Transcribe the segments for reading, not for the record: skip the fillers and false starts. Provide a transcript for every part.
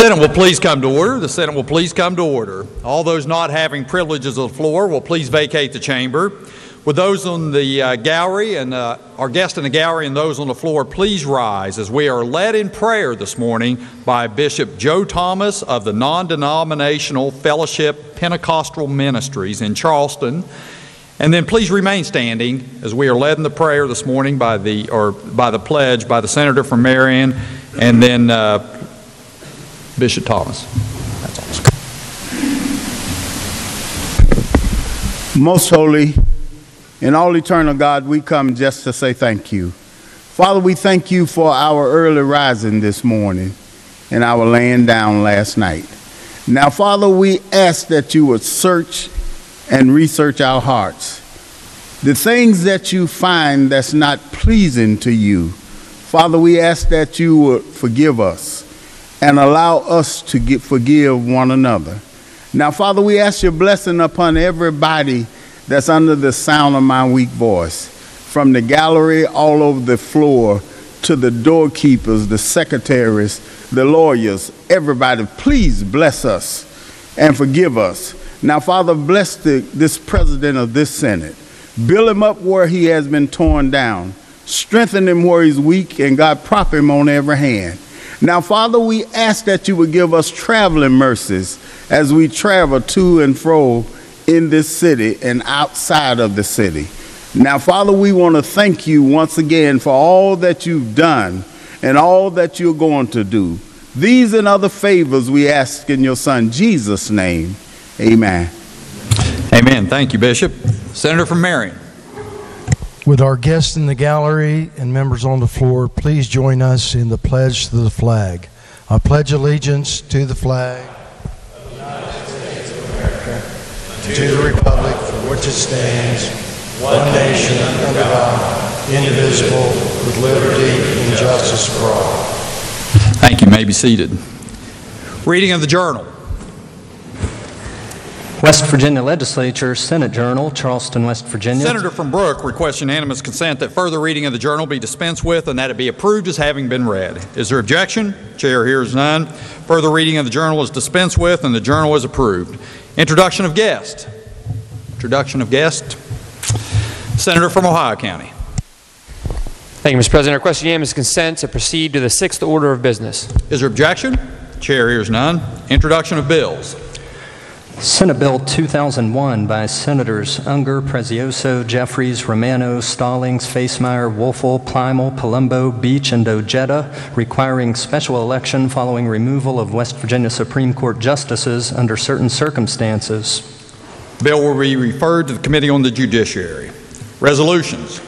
Senate will please come to order. The Senate will please come to order. All those not having privileges of the floor will please vacate the chamber. Would those on the gallery and our guests in the gallery and those on the floor please rise as we are led in prayer this morning by Bishop Joe Thomas of the Non-Denominational Fellowship Pentecostal Ministries in Charleston. And then please remain standing as we are led in the prayer this morning by the pledge by the Senator from Marion and then Bishop Thomas. That's awesome. Most holy and all eternal God, we come just to say thank you. Father, we thank you for our early rising this morning and our laying down last night. Now, Father, we ask that you would search and research our hearts. The things that you find that's not pleasing to you, Father, we ask that you would forgive us and allow us to forgive one another. Now, Father, we ask your blessing upon everybody that's under the sound of my weak voice, from the gallery all over the floor to the doorkeepers, the secretaries, the lawyers, everybody, please bless us and forgive us. Now, Father, bless this president of this Senate. Build him up where he has been torn down. Strengthen him where he's weak, and God, prop him on every hand. Now, Father, we ask that you would give us traveling mercies as we travel to and fro in this city and outside of the city. Now, Father, we want to thank you once again for all that you've done and all that you're going to do. These and other favors we ask in your Son, Jesus' name. Amen. Amen. Thank you, Bishop. Senator from Marion. With our guests in the gallery and members on the floor, please join us in the pledge to the flag. I pledge allegiance to the flag of the United States of America, to the republic for which it stands, one nation under God, indivisible, with liberty and justice for all. Thank you. You may be seated. Reading of the journal. West Virginia Legislature, Senate Journal, Charleston, West Virginia. Senator from Brooke requests unanimous consent that further reading of the journal be dispensed with and that it be approved as having been read. Is there objection? Chair hears none. Further reading of the journal is dispensed with and the journal is approved. Introduction of guest. Introduction of guest. Senator from Ohio County. Thank you, Mr. President. I request unanimous consent to proceed to the sixth order of business. Is there objection? Chair hears none. Introduction of bills. Senate Bill 2001 by Senators Unger, Prezioso, Jeffries, Romano, Stallings, Facemeyer, Wolfel, Plymel, Palumbo, Beach, and Ojeda, requiring special election following removal of West Virginia Supreme Court justices under certain circumstances. Bill will be referred to the Committee on the Judiciary. Resolutions.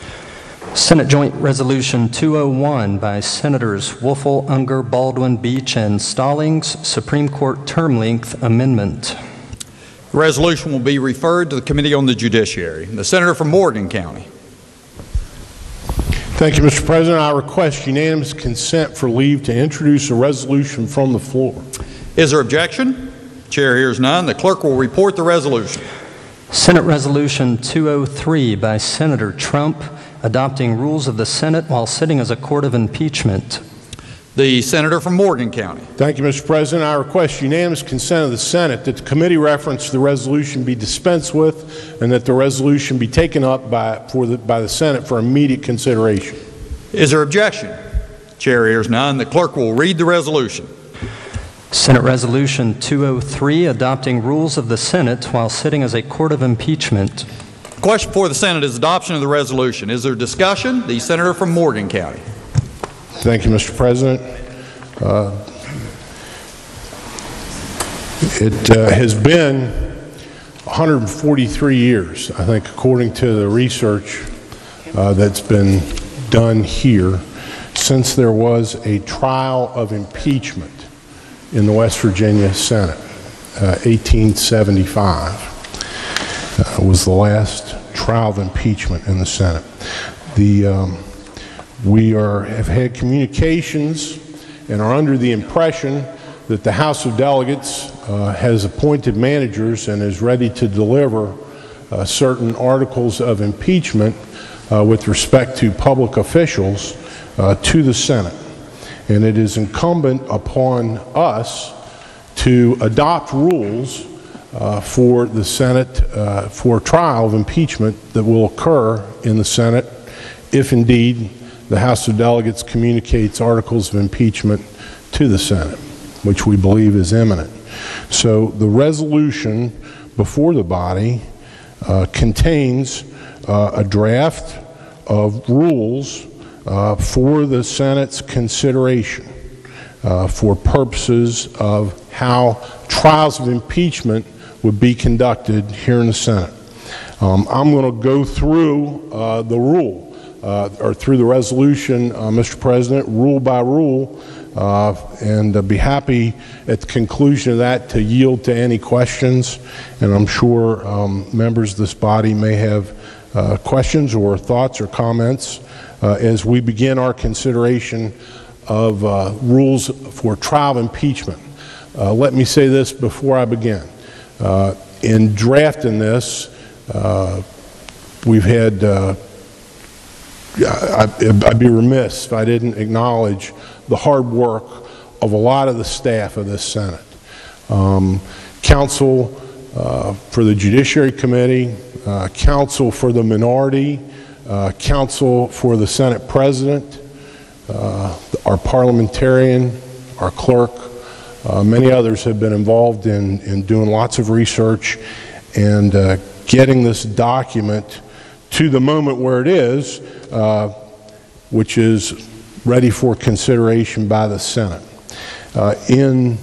Senate Joint Resolution 201 by Senators Wolfel, Unger, Baldwin, Beach, and Stallings, Supreme Court Term Length Amendment. The resolution will be referred to the Committee on the Judiciary. The Senator from Morgan County. Thank you, Mr. President. I request unanimous consent for leave to introduce a resolution from the floor. Is there objection? Chair hears none. The clerk will report the resolution. Senate Resolution 203 by Senator Trump, adopting rules of the Senate while sitting as a court of impeachment. The Senator from Morgan County. Thank you, Mr. President. I request unanimous consent of the Senate that the committee reference to the resolution be dispensed with and that the resolution be taken up by the Senate for immediate consideration. Is there objection? Chair hears none. The clerk will read the resolution. Senate Resolution 203, adopting rules of the Senate while sitting as a court of impeachment. The question before the Senate is adoption of the resolution. Is there discussion? The Senator from Morgan County. Thank you, Mr. President. It has been 143 years, I think, according to the research that's been done here, since there was a trial of impeachment in the West Virginia Senate. 1875 was the last trial of impeachment in the Senate. We have had communications and are under the impression that the House of Delegates has appointed managers and is ready to deliver certain articles of impeachment with respect to public officials to the Senate. And it is incumbent upon us to adopt rules for the Senate for trial of impeachment that will occur in the Senate if indeed the House of Delegates communicates articles of impeachment to the Senate, which we believe is imminent. So the resolution before the body contains a draft of rules for the Senate's consideration for purposes of how trials of impeachment would be conducted here in the Senate. I'm going to go through the rule, or through the resolution, Mr. President, rule by rule, and be happy at the conclusion of that to yield to any questions. And I'm sure members of this body may have questions or thoughts or comments as we begin our consideration of rules for trial of impeachment. Let me say this before I begin. In drafting this, we've had, I'd be remiss if I didn't acknowledge the hard work of a lot of the staff of this Senate. Counsel for the Judiciary Committee, counsel for the minority, counsel for the Senate President, our parliamentarian, our clerk, many others have been involved in doing lots of research and getting this document to the moment where it is, which is ready for consideration by the Senate. In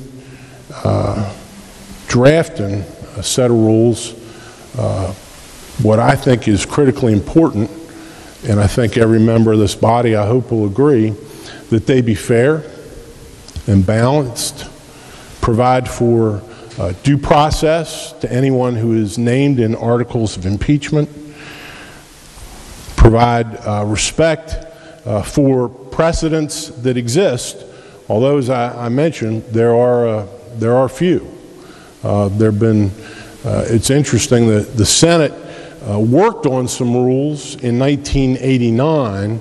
drafting a set of rules, what I think is critically important, and I think every member of this body, I hope, will agree, that they be fair and balanced, provide for due process to anyone who is named in articles of impeachment, provide respect for precedents that exist, although, as I mentioned, there are few. It's interesting that the Senate worked on some rules in 1989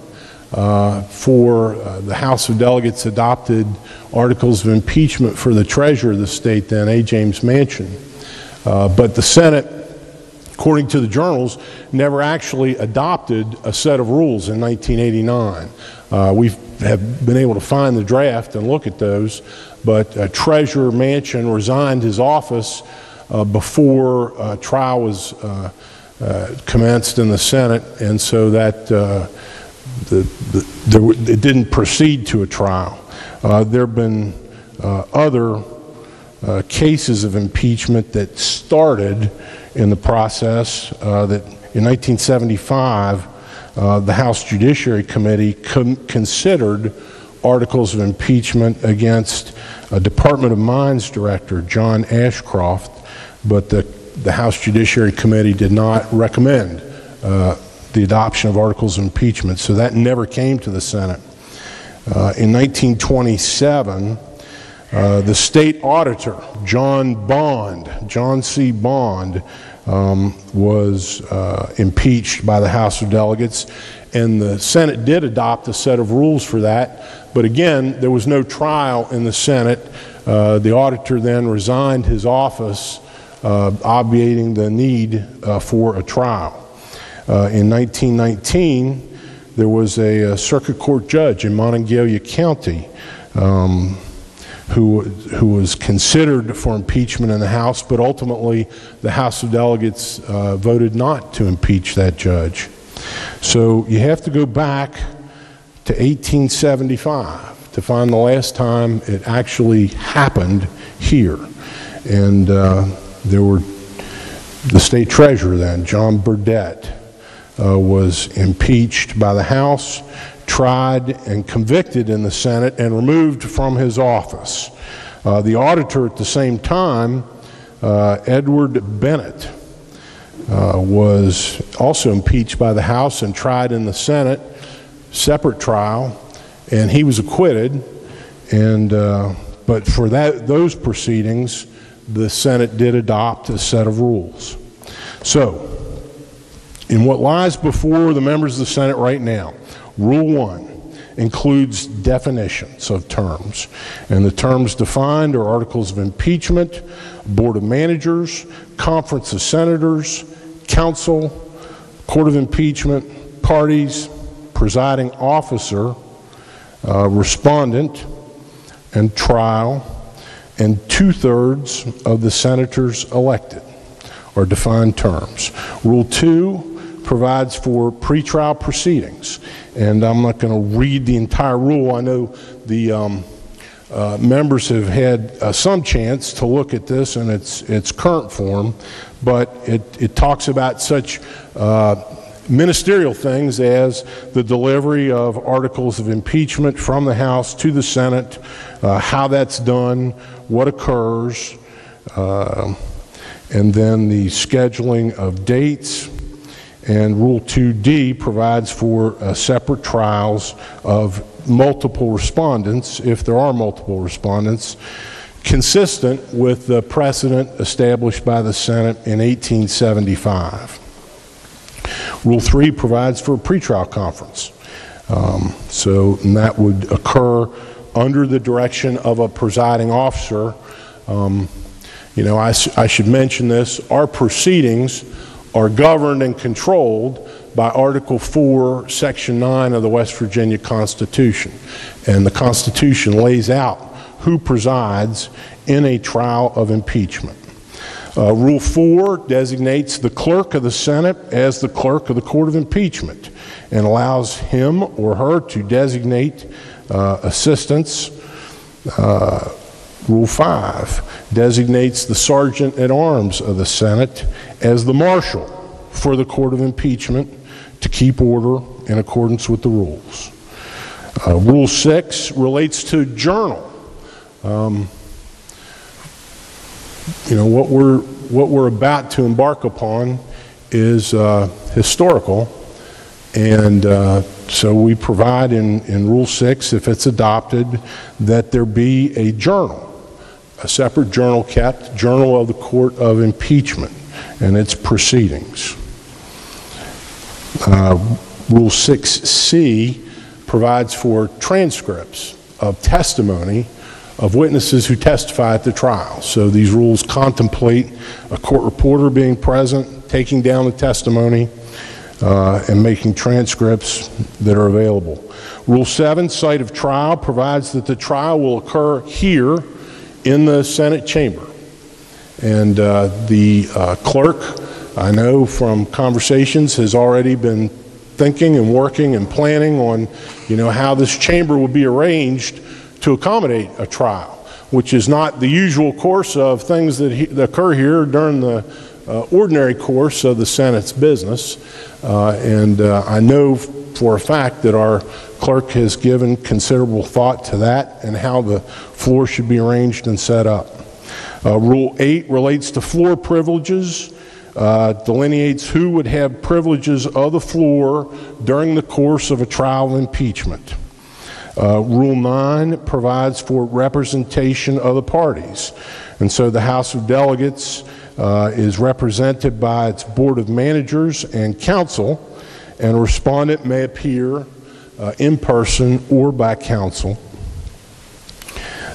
for the House of Delegates adopted articles of impeachment for the Treasurer of the state then, A. James Manchin. But the Senate, according to the journals, never actually adopted a set of rules in 1989. We have been able to find the draft and look at those, but Treasurer Manchin resigned his office before trial was commenced in the Senate, and so that it didn't proceed to a trial. There have been other cases of impeachment that started in the process that in 1975 the House Judiciary Committee considered articles of impeachment against a Department of Mines Director, John Ashcroft, but the House Judiciary Committee did not recommend the adoption of articles of impeachment, so that never came to the Senate. In 1927, the state auditor, John C. Bond, was impeached by the House of Delegates, and the Senate did adopt a set of rules for that, but again, there was no trial in the Senate. The auditor then resigned his office, obviating the need for a trial. In 1919, there was a circuit court judge in Monongalia County who was considered for impeachment in the House, but ultimately the House of Delegates voted not to impeach that judge. So you have to go back to 1875 to find the last time it actually happened here. And there were the state treasurer then, John Burdett, was impeached by the House, tried and convicted in the Senate, and removed from his office. The auditor at the same time, Edward Bennett, was also impeached by the House and tried in the Senate, separate trial, and he was acquitted. And but for those proceedings, the Senate did adopt a set of rules. So, in what lies before the members of the Senate right now, Rule 1 includes definitions of terms. And the terms defined are articles of impeachment, Board of Managers, Conference of Senators, Council, Court of Impeachment, parties, presiding officer, respondent, and trial, and 2/3 of the senators elected are defined terms. Rule 2 provides for pretrial proceedings, and I'm not going to read the entire rule. I know the members have had some chance to look at this in its current form, but it talks about such ministerial things as the delivery of articles of impeachment from the House to the Senate, how that's done, what occurs, and then the scheduling of dates. And Rule 2D provides for separate trials of multiple respondents, if there are multiple respondents, consistent with the precedent established by the Senate in 1875. Rule 3 provides for a pretrial conference. And that would occur under the direction of a presiding officer. I should mention this. Our proceedings are governed and controlled by Article 4, Section 9 of the West Virginia Constitution. And the Constitution lays out who presides in a trial of impeachment. Rule 4 designates the clerk of the Senate as the clerk of the Court of Impeachment and allows him or her to designate assistants. Rule 5 designates the sergeant at arms of the Senate as the marshal for the Court of Impeachment to keep order in accordance with the rules. Rule 6 relates to journal. What we're about to embark upon is historical, and so we provide in Rule 6, if it's adopted, that there be a journal, a separate journal kept, Journal of the Court of Impeachment and its proceedings. Rule 6C provides for transcripts of testimony of witnesses who testify at the trial. So these rules contemplate a court reporter being present, taking down the testimony, and making transcripts that are available. Rule 7, site of trial, provides that the trial will occur here in the Senate chamber. And the clerk, I know from conversations, has already been thinking and working and planning on, how this chamber will be arranged to accommodate a trial, which is not the usual course of things that occur here during the ordinary course of the Senate's business. And I know for a fact that our clerk has given considerable thought to that and how the floor should be arranged and set up. Rule 8 relates to floor privileges, delineates who would have privileges of the floor during the course of a trial of impeachment. Rule 9 provides for representation of the parties. And so the House of Delegates is represented by its Board of Managers and Council, and a respondent may appear in person or by counsel.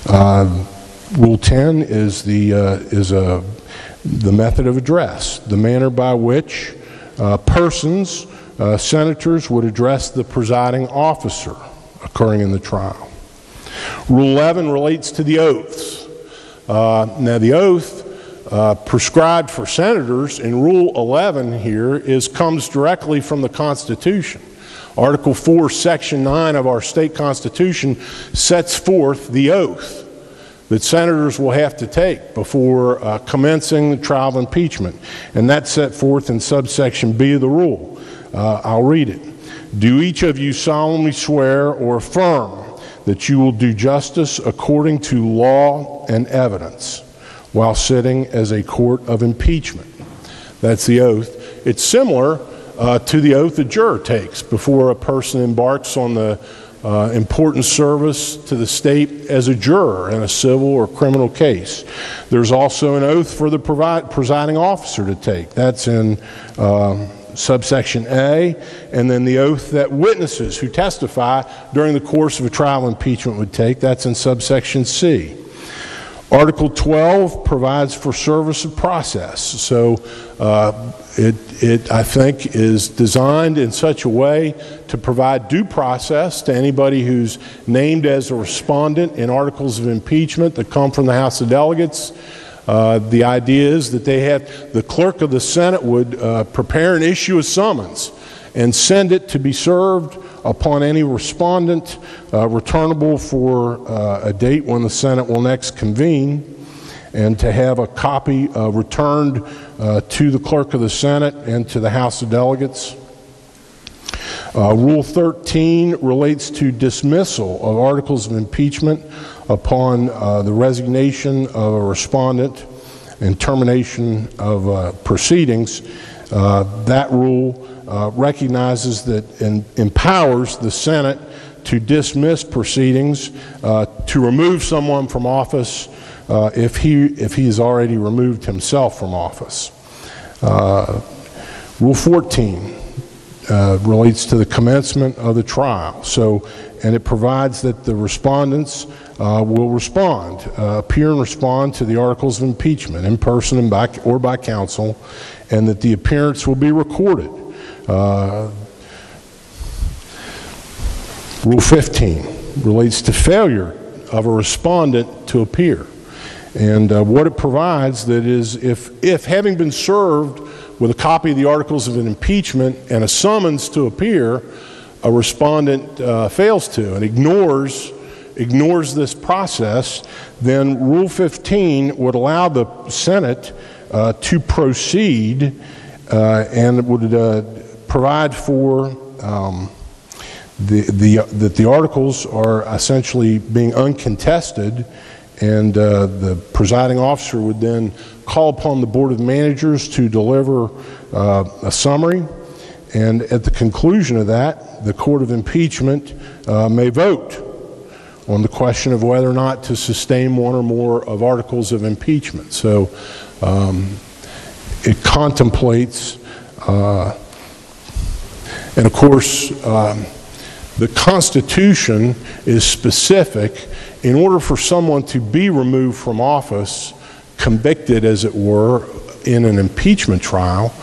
Rule 10 is the method of address, the manner by which persons, senators, would address the presiding officer occurring in the trial. Rule 11 relates to the oaths. Now the oath prescribed for senators in Rule 11 here comes directly from the Constitution. Article 4, Section 9 of our state constitution sets forth the oath that senators will have to take before commencing the trial of impeachment. And that's set forth in subsection B of the rule. I'll read it. Do each of you solemnly swear or affirm that you will do justice according to law and evidence while sitting as a court of impeachment? That's the oath. It's similar to the oath a juror takes before a person embarks on the important service to the state as a juror in a civil or criminal case. There's also an oath for the presiding officer to take. That's in subsection A, and then the oath that witnesses who testify during the course of a trial impeachment would take. That's in subsection C. Article 12 provides for service of process. So it, I think, is designed in such a way to provide due process to anybody who's named as a respondent in articles of impeachment that come from the House of Delegates. The idea is that the clerk of the Senate would prepare and issue a summons and send it to be served upon any respondent, returnable for a date when the Senate will next convene, and to have a copy returned to the clerk of the Senate and to the House of Delegates. Rule 13 relates to dismissal of articles of impeachment upon the resignation of a respondent and termination of proceedings. That rule recognizes that and empowers the Senate to dismiss proceedings, to remove someone from office if he has already removed himself from office. Rule 14 relates to the commencement of the trial. And it provides that the respondents will respond, appear and respond to the articles of impeachment in person or by counsel, and that the appearance will be recorded. Rule 15 relates to failure of a respondent to appear. And what it provides that is if having been served with a copy of the articles of an impeachment and a summons to appear, a respondent fails to and ignores this process, then Rule 15 would allow the Senate to proceed and would provide for that the articles are essentially being uncontested, and the presiding officer would then call upon the Board of Managers to deliver a summary, and at the conclusion of that, the Court of Impeachment may vote on the question of whether or not to sustain one or more of articles of impeachment. So it contemplates, and of course, the Constitution is specific. In order for someone to be removed from office, convicted as it were, in an impeachment trial,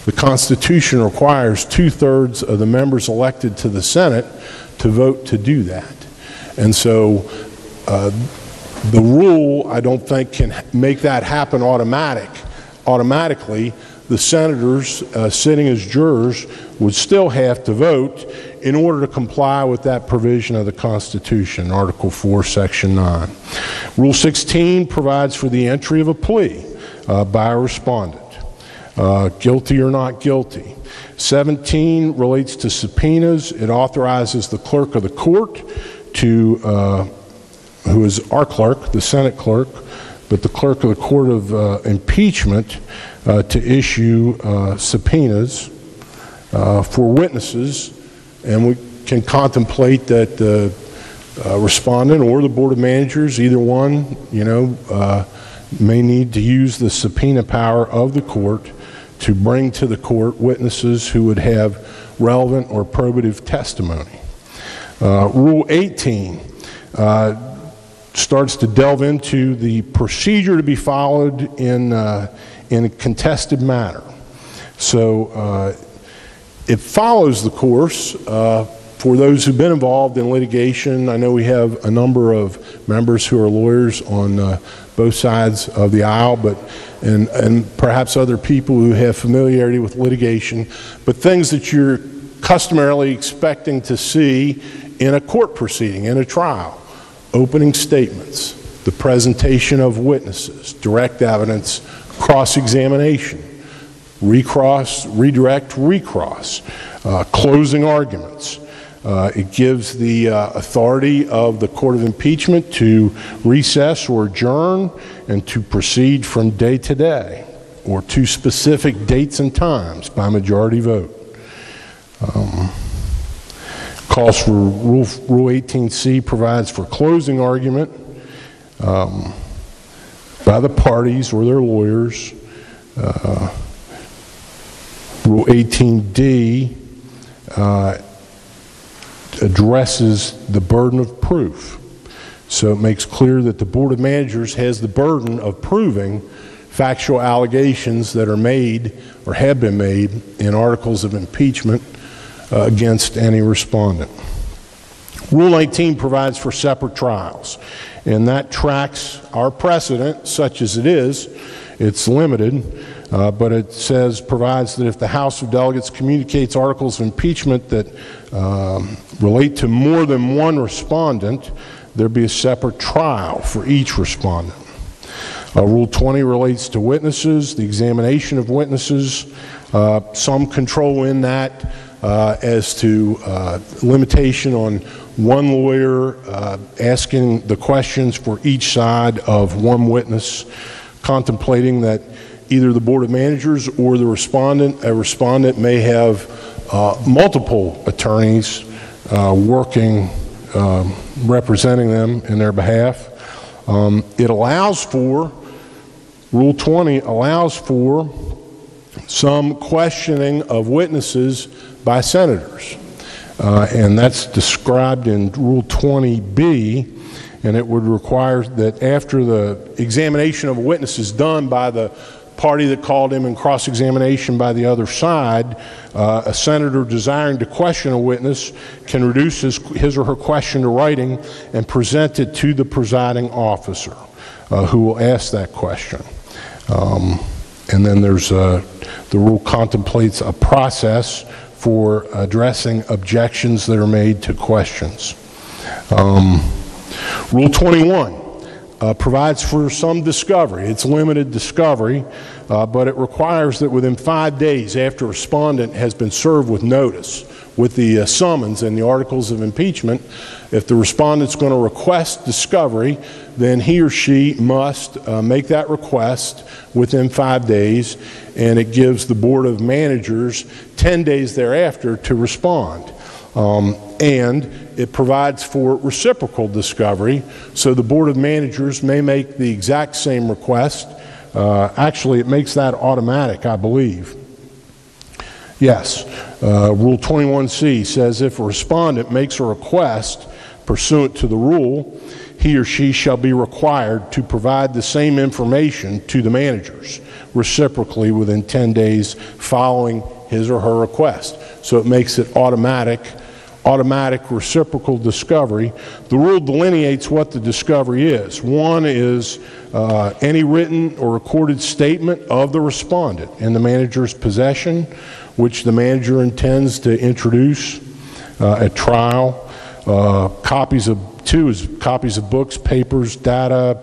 the Constitution requires 2/3 of the members elected to the Senate to vote to do that. And so the rule, I don't think, can make that happen automatically. The senators sitting as jurors would still have to vote in order to comply with that provision of the Constitution, Article 4, Section 9. Rule 16 provides for the entry of a plea by a respondent, guilty or not guilty. 17 relates to subpoenas. It authorizes the clerk of the court to, who is our clerk, the Senate clerk, but the clerk of the Court of Impeachment to issue subpoenas for witnesses, and we can contemplate that the respondent or the Board of Managers, either one, may need to use the subpoena power of the court to bring to the court witnesses who would have relevant or probative testimony. Rule 18 starts to delve into the procedure to be followed in a contested matter. So it follows the course for those who've been involved in litigation. I know we have a number of members who are lawyers on both sides of the aisle, and perhaps other people who have familiarity with litigation, but things that you're customarily expecting to see in a court proceeding, in a trial. Opening statements, the presentation of witnesses, direct evidence, cross-examination, recross, redirect, recross, closing arguments. It gives the authority of the Court of Impeachment to recess or adjourn and to proceed from day to day or to specific dates and times by majority vote. Calls for Rule 18C provides for closing argument by the parties or their lawyers Rule 18D addresses the burden of proof. So it makes clear that the Board of Managers has the burden of proving factual allegations that are made or have been made in articles of impeachment against any respondent. Rule 19 provides for separate trials, and that tracks our precedent, such as it is. It's limited, but it provides that if the House of Delegates communicates articles of impeachment that relate to more than one respondent, there be a separate trial for each respondent. Rule 20 relates to witnesses, the examination of witnesses, some control in that as to limitation on one lawyer asking the questions for each side of one witness, contemplating that either the Board of Managers or a respondent may have multiple attorneys working, representing them in their behalf. It allows for, Rule 20 allows for some questioning of witnesses by senators. And that's described in Rule 20B, and it would require that after the examination of a witness is done by the party that called him and cross-examination by the other side, a senator desiring to question a witness can reduce his or her question to writing and present it to the presiding officer who will ask that question. And then there's the rule contemplates a process for addressing objections that are made to questions. Rule 21 provides for some discovery. It's limited discovery, but it requires that within 5 days after a respondent has been served with notice, with the summons and the articles of impeachment, if the respondent's going to request discovery, then he or she must make that request within 5 days, and it gives the Board of Managers 10 days thereafter to respond. And it provides for reciprocal discovery, so the Board of Managers may make the exact same request. Actually, it makes that automatic, I believe. Yes, Rule 21C says if a respondent makes a request pursuant to the rule, he or she shall be required to provide the same information to the managers reciprocally within 10 days following his or her request. So it makes it automatic reciprocal discovery. The rule delineates what the discovery is. One is any written or recorded statement of the respondent in the manager's possession, which the manager intends to introduce at trial. Two is copies of books, papers, data,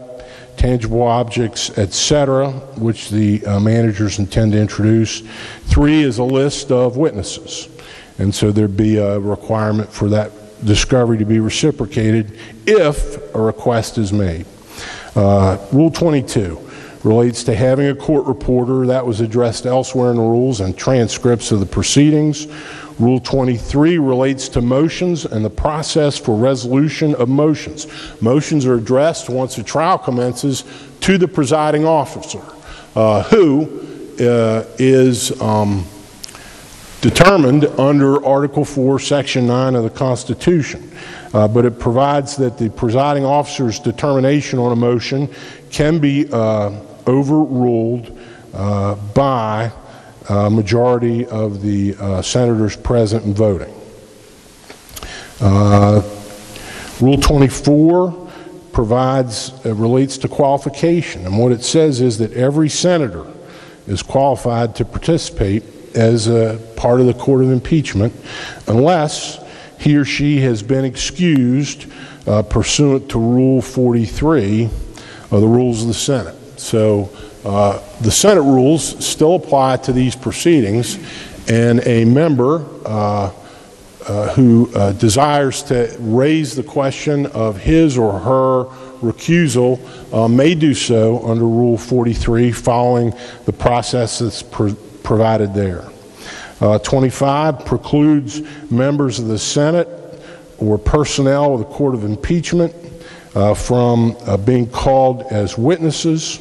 tangible objects, etc., which the managers intend to introduce. 3 is a list of witnesses. And so there'd be a requirement for that discovery to be reciprocated if a request is made. Rule 22 relates to having a court reporter. That was addressed elsewhere in the rules and transcripts of the proceedings. Rule 23 relates to motions and the process for resolution of motions. Motions are addressed once a trial commences to the presiding officer, who is determined under Article 4, Section 9 of the Constitution. But it provides that the presiding officer's determination on a motion can be overruled by a majority of the senators present and voting. Rule 24 relates to qualification, and what it says is that every senator is qualified to participate as a part of the court of impeachment unless he or she has been excused pursuant to Rule 43 of the rules of the Senate. So the Senate rules still apply to these proceedings, and a member who desires to raise the question of his or her recusal may do so under Rule 43 following the process that's provided there. 25 precludes members of the Senate or personnel of the Court of Impeachment from being called as witnesses.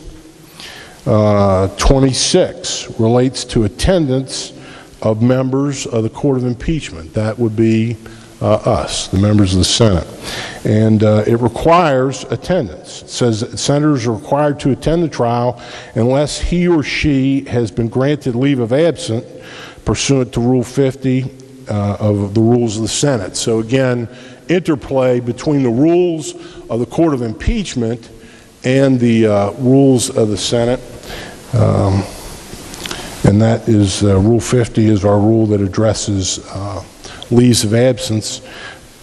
26 relates to attendance of members of the Court of Impeachment. That would be us, the members of the Senate. And it requires attendance. It says that senators are required to attend the trial unless he or she has been granted leave of absence pursuant to Rule 50 of the rules of the Senate. So again, interplay between the rules of the Court of Impeachment and the rules of the Senate. And that is Rule 50 is our rule that addresses leaves of absence,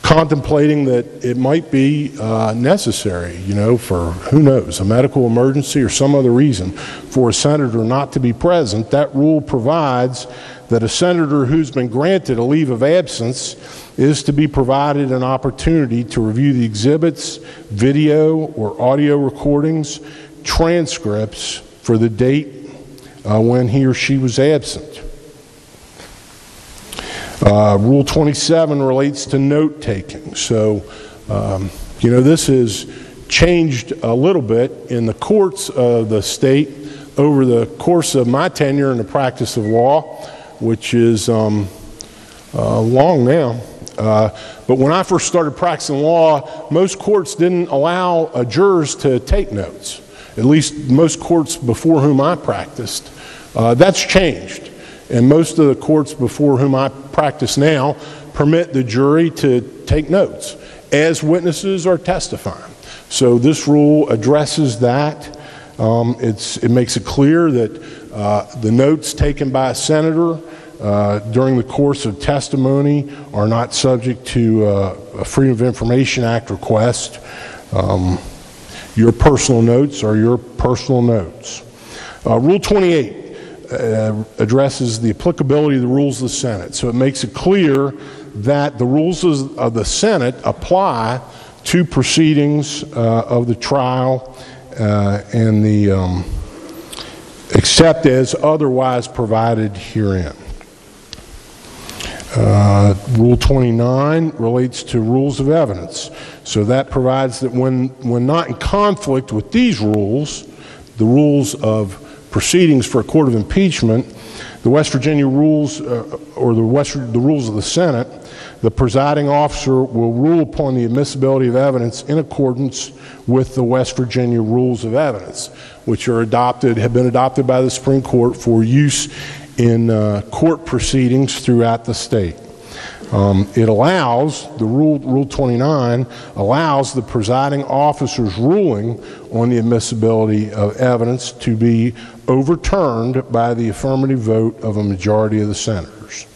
contemplating that it might be necessary, you know, for, who knows, a medical emergency or some other reason for a senator not to be present. That rule provides that a senator who's been granted a leave of absence is to be provided an opportunity to review the exhibits, video or audio recordings, transcripts for the date when he or she was absent. Rule 27 relates to note taking. So, you know, this has changed a little bit in the courts of the state over the course of my tenure in the practice of law, which is long now. But when I first started practicing law, most courts didn't allow jurors to take notes, at least most courts before whom I practiced. That's changed. And most of the courts before whom I practice now permit the jury to take notes as witnesses are testifying. So this rule addresses that. It makes it clear that the notes taken by a senator during the course of testimony are not subject to a Freedom of Information Act request. Your personal notes are your personal notes. Rule 28 addresses the applicability of the rules of the Senate. So it makes it clear that the rules of the Senate apply to proceedings of the trial and the except as otherwise provided herein. Rule 29 relates to rules of evidence. So that provides that when not in conflict with these rules, the rules of proceedings for a court of impeachment, the West Virginia rules or the rules of the Senate, the presiding officer will rule upon the admissibility of evidence in accordance with the West Virginia rules of evidence, which have been adopted by the Supreme Court for use in court proceedings throughout the state. It allows, Rule 29 allows the presiding officer's ruling on the admissibility of evidence to be overturned by the affirmative vote of a majority of the senators.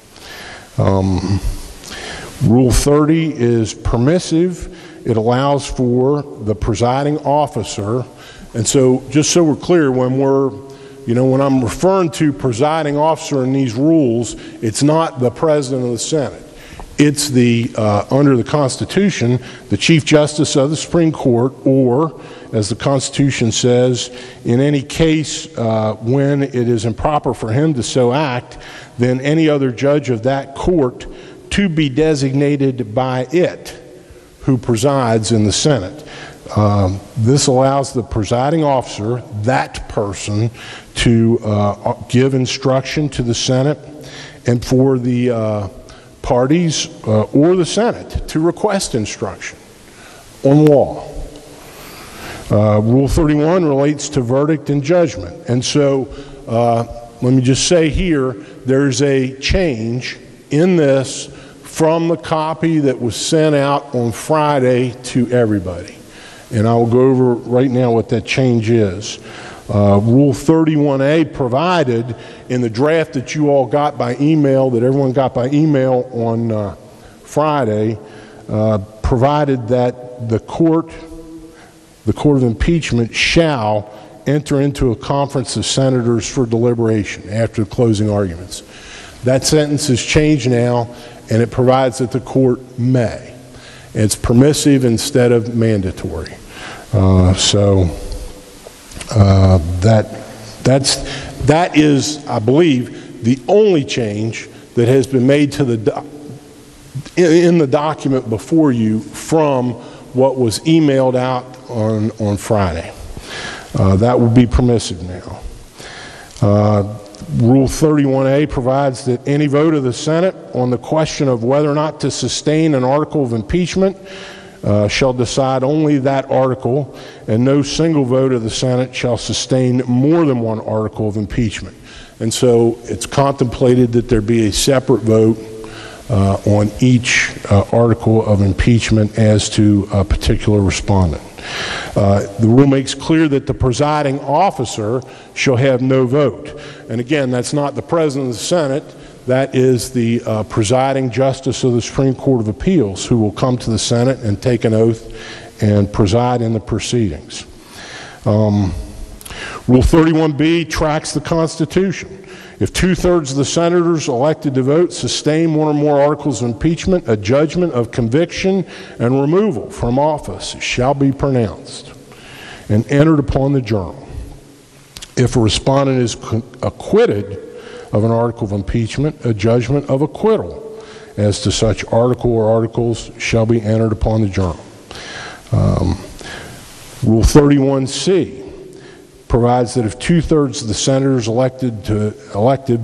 Rule 30 is permissive. It allows for the presiding officer, and so just so we're clear, when I'm referring to presiding officer in these rules, it's not the president of the Senate. It's under the Constitution, the Chief Justice of the Supreme Court, or, as the Constitution says, in any case when it is improper for him to so act, then any other judge of that court to be designated by it who presides in the Senate. This allows the presiding officer, that person, to give instruction to the Senate and for the parties or the Senate to request instruction on law. Rule 31 relates to verdict and judgment. And so let me just say here, there's a change in this from the copy that was sent out on Friday to everybody. And I will go over right now what that change is. Rule 31A provided in the draft that you all got by email, that everyone got by email on Friday, provided that the court of impeachment shall enter into a conference of senators for deliberation after the closing arguments. That sentence is changed now, and it provides that the court may. It's permissive instead of mandatory. That is, I believe, the only change that has been made to in the document before you from what was emailed out on Friday. That will be permissive now. Rule 31A provides that any vote of the Senate on the question of whether or not to sustain an article of impeachment shall decide only that article, and no single vote of the Senate shall sustain more than one article of impeachment. And so it's contemplated that there be a separate vote on each article of impeachment as to a particular respondent. The rule makes clear that the presiding officer shall have no vote. And again, that's not the President of the Senate. That is the presiding justice of the Supreme Court of Appeals, who will come to the Senate and take an oath and preside in the proceedings. Rule 31B tracks the Constitution. If 2/3 of the senators elected to vote sustain one or more articles of impeachment, a judgment of conviction and removal from office shall be pronounced and entered upon the journal. If a respondent is acquitted of an article of impeachment, a judgment of acquittal as to such article or articles shall be entered upon the journal. Rule 31C provides that if 2/3 of the senators elected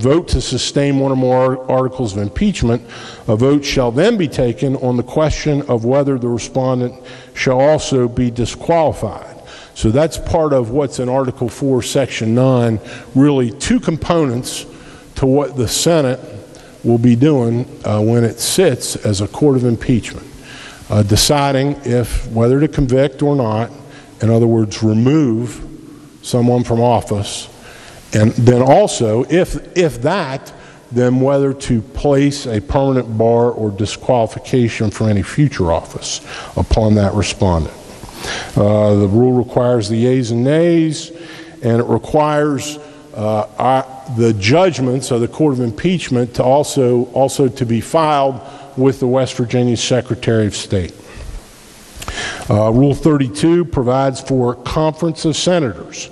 vote to sustain one or more articles of impeachment, a vote shall then be taken on the question of whether the respondent shall also be disqualified. So that's part of what's in Article 4, Section 9, really two components to what the Senate will be doing when it sits as a court of impeachment, deciding whether to convict or not, in other words, remove someone from office, and then also, if that, then whether to place a permanent bar or disqualification from any future office upon that respondent. The rule requires the yeas and nays, and it requires the judgments of the Court of Impeachment to also to be filed with the West Virginia Secretary of State. Rule 32 provides for conference of senators.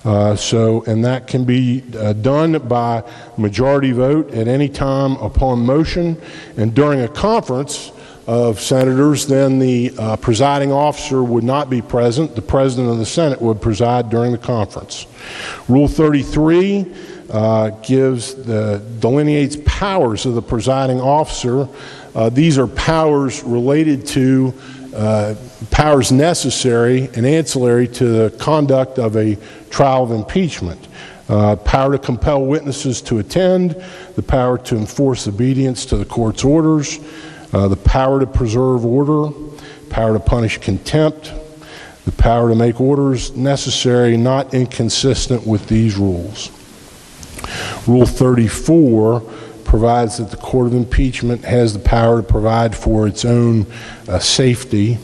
And that can be done by majority vote at any time upon motion. And during a conference of senators, then the presiding officer would not be present. The President of the Senate would preside during the conference. Rule 33 delineates powers of the presiding officer. These are powers related to powers necessary and ancillary to the conduct of a trial of impeachment. Power to compel witnesses to attend, the power to enforce obedience to the court's orders, the power to preserve order, power to punish contempt, the power to make orders necessary not inconsistent with these rules. Rule 34 provides that the Court of Impeachment has the power to provide for its own safety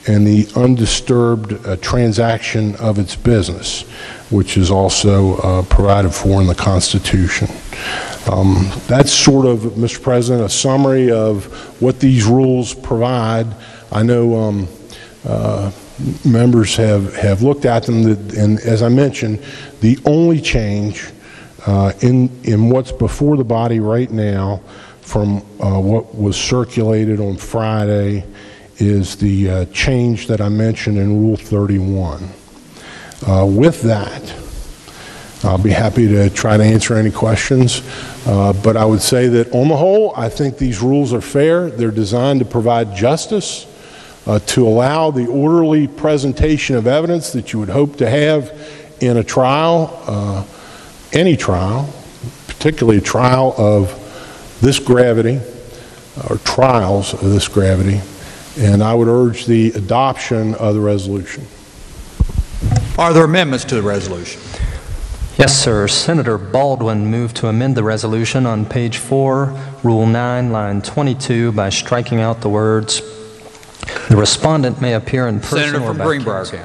and the undisturbed transaction of its business, which is also provided for in the Constitution. That's sort of, Mr. President, a summary of what these rules provide. I know members have looked at them, and as I mentioned, the only change in what's before the body right now from what was circulated on Friday is the change that I mentioned in Rule 31. With that, I'll be happy to try to answer any questions, but I would say that on the whole, I think these rules are fair. They're designed to provide justice, to allow the orderly presentation of evidence that you would hope to have in a trial, any trial, particularly a trial of this gravity, or trials of this gravity, and I would urge the adoption of the resolution. Are there amendments to the resolution? Yes, sir. Senator Baldwin moved to amend the resolution on page 4, Rule 9, line 22, by striking out the words, "The respondent may appear in person Senator or from by Greenbrier counsel."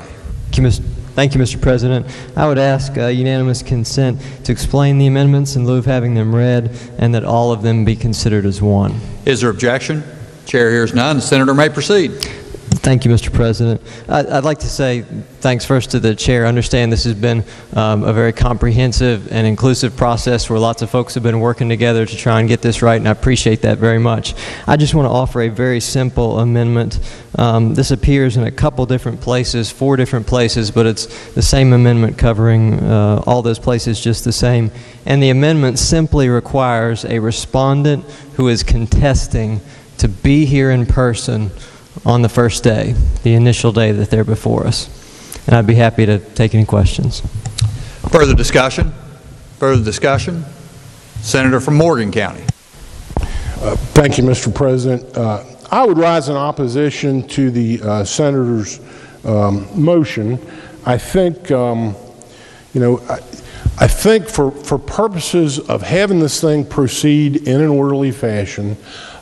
County. Thank you, Mr. President. I would ask unanimous consent to explain the amendments in lieu of having them read, and that all of them be considered as one. Is there objection? Chair hears none. The senator may proceed. Thank you, Mr. President. I'd like to say thanks first to the chair. I understand this has been a very comprehensive and inclusive process where lots of folks have been working together to try and get this right, and I appreciate that very much. I just want to offer a very simple amendment. This appears in a couple different places, 4 different places, but it's the same amendment covering all those places just the same. And the amendment simply requires a respondent who is contesting to be here in person on the first day, the initial day that they're before us. And I'd be happy to take any questions. Further discussion? Further discussion? Senator from Morgan County. Thank you, Mr. President. I would rise in opposition to the senator's motion. I think, I think for purposes of having this thing proceed in an orderly fashion,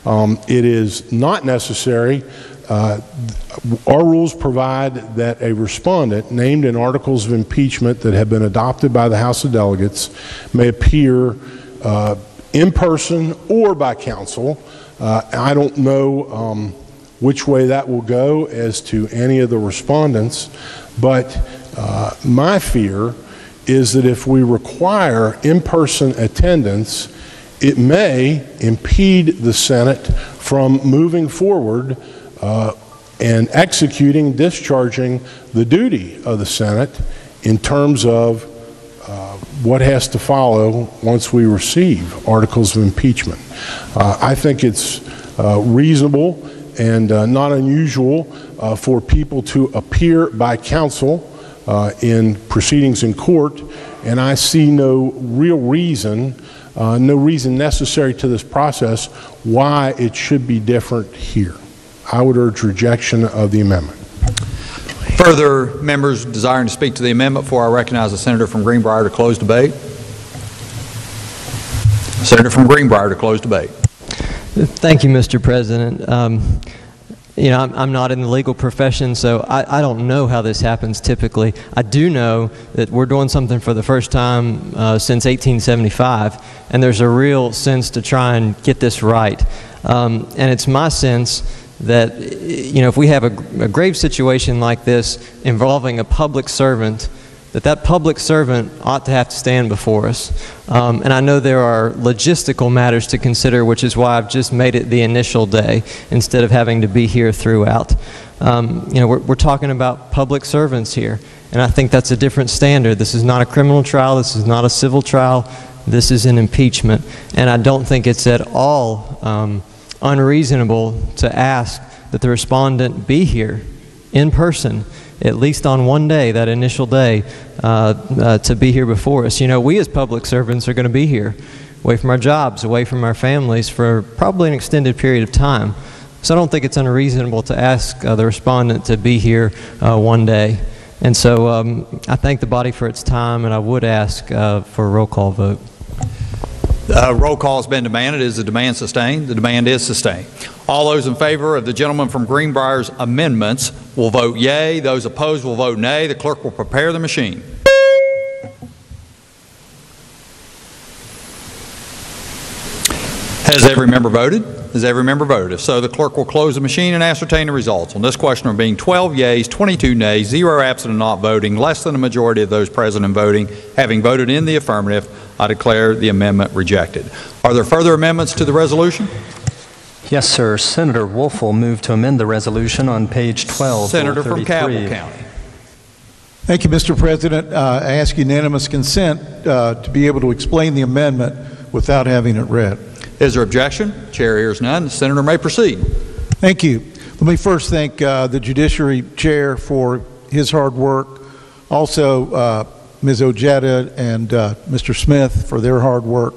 it is not necessary. Our rules provide that a respondent named in articles of impeachment that have been adopted by the House of Delegates may appear in person or by counsel. I don't know which way that will go as to any of the respondents, but my fear is that if we require in-person attendance, it may impede the Senate from moving forward and executing, discharging the duty of the Senate in terms of what has to follow once we receive articles of impeachment. I think it's reasonable and not unusual for people to appear by counsel in proceedings in court, and I see no real reason, no reason necessary to this process why it should be different here. I would urge rejection of the amendment. Further members desiring to speak to the amendment before I recognize the senator from Greenbrier to close debate? Senator from Greenbrier to close debate. Thank you, Mr. President. You know, I'm not in the legal profession, so I don't know how this happens typically. I do know that we're doing something for the first time since 1875, and there's a real sense to try and get this right. And it's my sense that, you know, if we have a grave situation like this involving a public servant, that public servant ought to have to stand before us. And I know there are logistical matters to consider, which is why I've just made it the initial day instead of having to be here throughout. You know, we're talking about public servants here, and I think that's a different standard. This is not a criminal trial. This is not a civil trial. This is an impeachment. And I don't think it's at all unreasonable to ask that the respondent be here in person, at least on one day, that initial day, to be here before us. You know, we as public servants are going to be here, away from our jobs, away from our families for probably an extended period of time. So I don't think it's unreasonable to ask the respondent to be here one day. And so I thank the body for its time, and I would ask for a roll call vote. Roll call has been demanded. Is the demand sustained? The demand is sustained. All those in favor of the gentleman from Greenbrier's amendments will vote yea. Those opposed will vote nay. The clerk will prepare the machine. Has every member voted? Has every member voted? If so, the clerk will close the machine and ascertain the results. On this question, there being 12 yeas, 22 nays, 0 absent and not voting, less than a majority of those present and voting, having voted in the affirmative, I declare the amendment rejected. Are there further amendments to the resolution? Yes, sir. Senator Wolf will move to amend the resolution on page 12. Senator from Cabell County. Thank you, Mr. President. I ask unanimous consent to be able to explain the amendment without having it read. Is there objection? Chair hears none. The senator may proceed. Thank you. Let me first thank the Judiciary Chair for his hard work. Also, Ms. Ojeda and Mr. Smith for their hard work.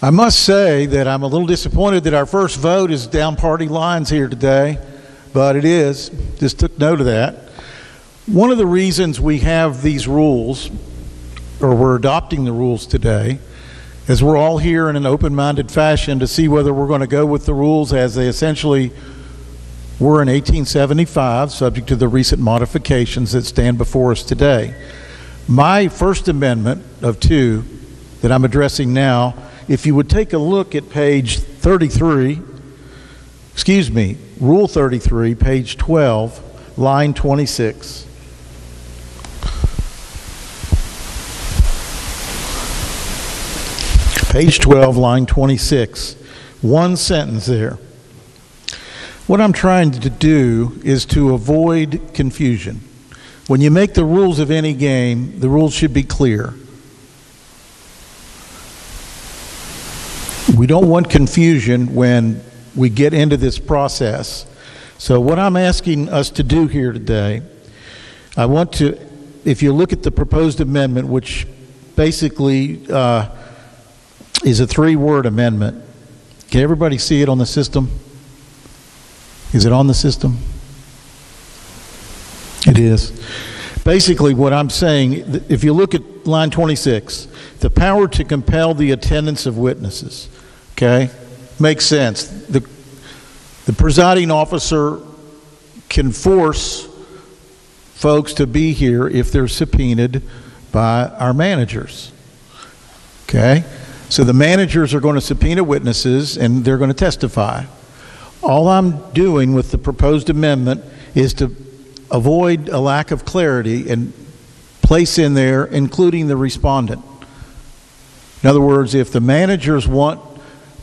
I must say that I'm a little disappointed that our first vote is down party lines here today, but it is. Just took note of that. One of the reasons we have these rules, or we're adopting the rules today, is we're all here in an open-minded fashion to see whether we're going to go with the rules as they essentially were in 1875, subject to the recent modifications that stand before us today. My first amendment of 2 that I'm addressing now, if you would take a look at page 33, excuse me, Rule 33, page 12, line 26. Page 12, line 26. One sentence there. What I'm trying to do is to avoid confusion. When you make the rules of any game, the rules should be clear. We don't want confusion when we get into this process. So what I'm asking us to do here today, I want to, if you look at the proposed amendment, which basically is a 3-word amendment. Can everybody see it on the system? Is it on the system? It is. Basically what I'm saying, if you look at line 26, the power to compel the attendance of witnesses, okay, makes sense. The presiding officer can force folks to be here if they're subpoenaed by our managers, okay? So the managers are going to subpoena witnesses and they're going to testify. All I'm doing with the proposed amendment is to avoid a lack of clarity and place in there including the respondent. In other words, if the managers want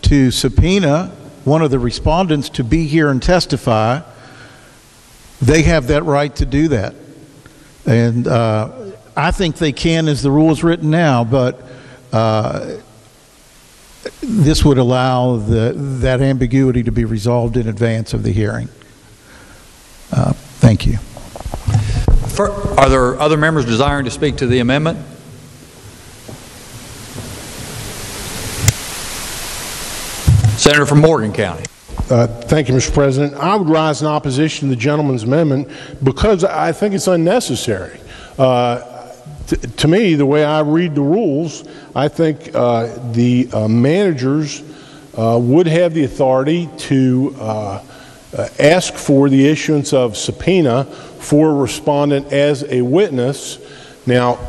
to subpoena one of the respondents to be here and testify, they have that right to do that. And I think they can as the rule is written now, but this would allow that ambiguity to be resolved in advance of the hearing. Thank you. Are there other members desiring to speak to the amendment? Senator from Morgan County. Thank you, Mr. President. I would rise in opposition to the gentleman's amendment because I think it's unnecessary. To me, the way I read the rules, I think the managers would have the authority to ask for the issuance of subpoena for a respondent as a witness. Now,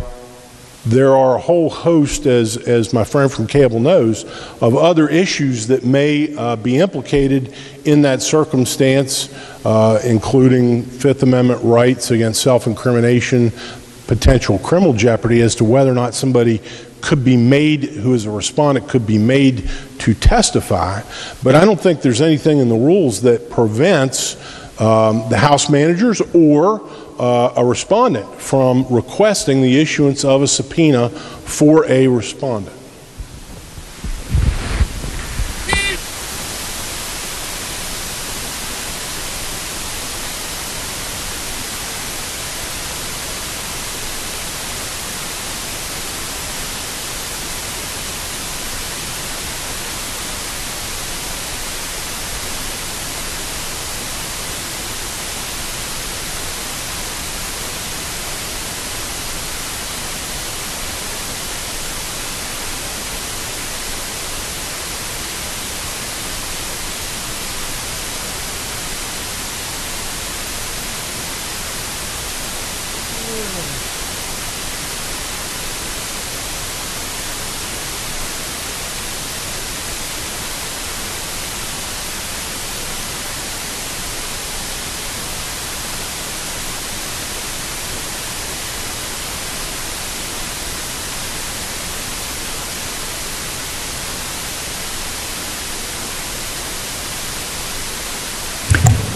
there are a whole host, as my friend from cable knows, of other issues that may be implicated in that circumstance, including Fifth Amendment rights against self-incrimination, potential criminal jeopardy as to whether or not somebody could be made, who is a respondent, could be made to testify. But I don't think there's anything in the rules that prevents the House managers or a respondent from requesting the issuance of a subpoena for a respondent.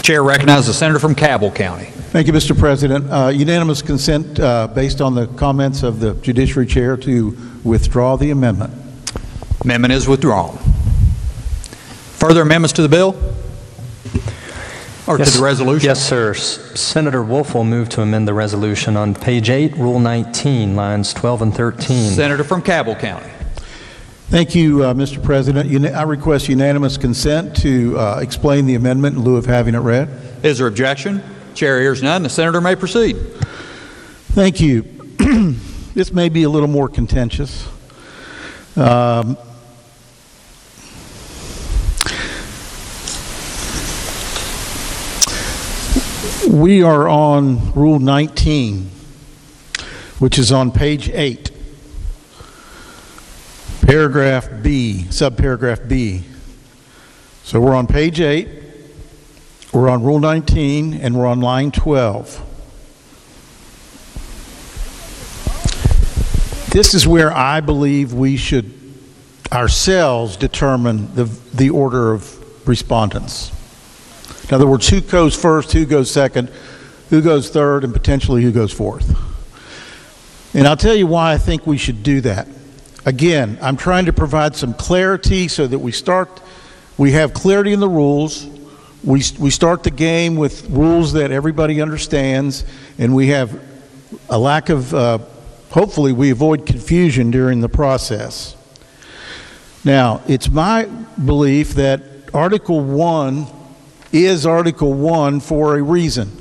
Chair recognizes the senator from Cabell County. Thank you, Mr. President. Unanimous consent based on the comments of the Judiciary Chair to withdraw the amendment. Amendment is withdrawn. Further amendments to the bill? Or yes, to the resolution? Yes, sir. Senator Wolf will move to amend the resolution on page 8, Rule 19, lines 12 and 13. Senator from Cabell County. Thank you, Mr. President. I request unanimous consent to explain the amendment in lieu of having it read. Is there objection? Chair hears none. The senator may proceed. Thank you. This may be a little more contentious. We are on Rule 19, which is on page 8. Paragraph B, subparagraph B. So we're on page 8, We're on Rule 19, and we're on line 12. This is where I believe we should ourselves determine the order of respondents. In other words, who goes first, who goes second, who goes third, and potentially who goes fourth. And I'll tell you why I think we should do that. Again, I'm trying to provide some clarity so that we have clarity in the rules. We start the game with rules that everybody understands, and we have a lack of, hopefully we avoid confusion during the process. Now, it's my belief that Article 1 is Article 1 for a reason.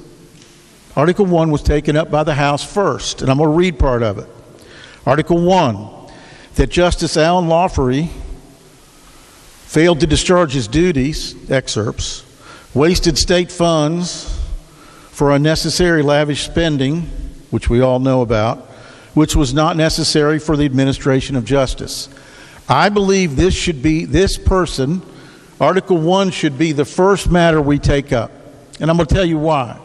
Article 1 was taken up by the House first, and I'm going to read part of it. Article 1, that Justice Alan Lawfrey failed to discharge his duties, excerpts, wasted state funds for unnecessary lavish spending, which we all know about, which was not necessary for the administration of justice. I believe this person, Article 1 should be the first matter we take up. And I'm going to tell you why.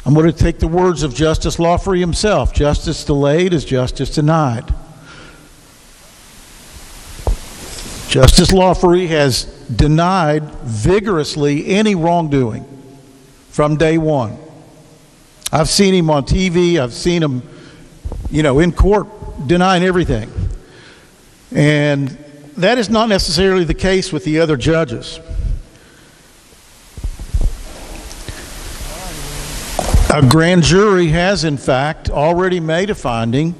I'm going to take the words of Justice Lawfrey himself. Justice delayed is justice denied. Justice Lawfrey has denied vigorously any wrongdoing from day one. I've seen him on TV. I've seen him, in court denying everything. And that is not necessarily the case with the other judges. A grand jury has, in fact, already made a finding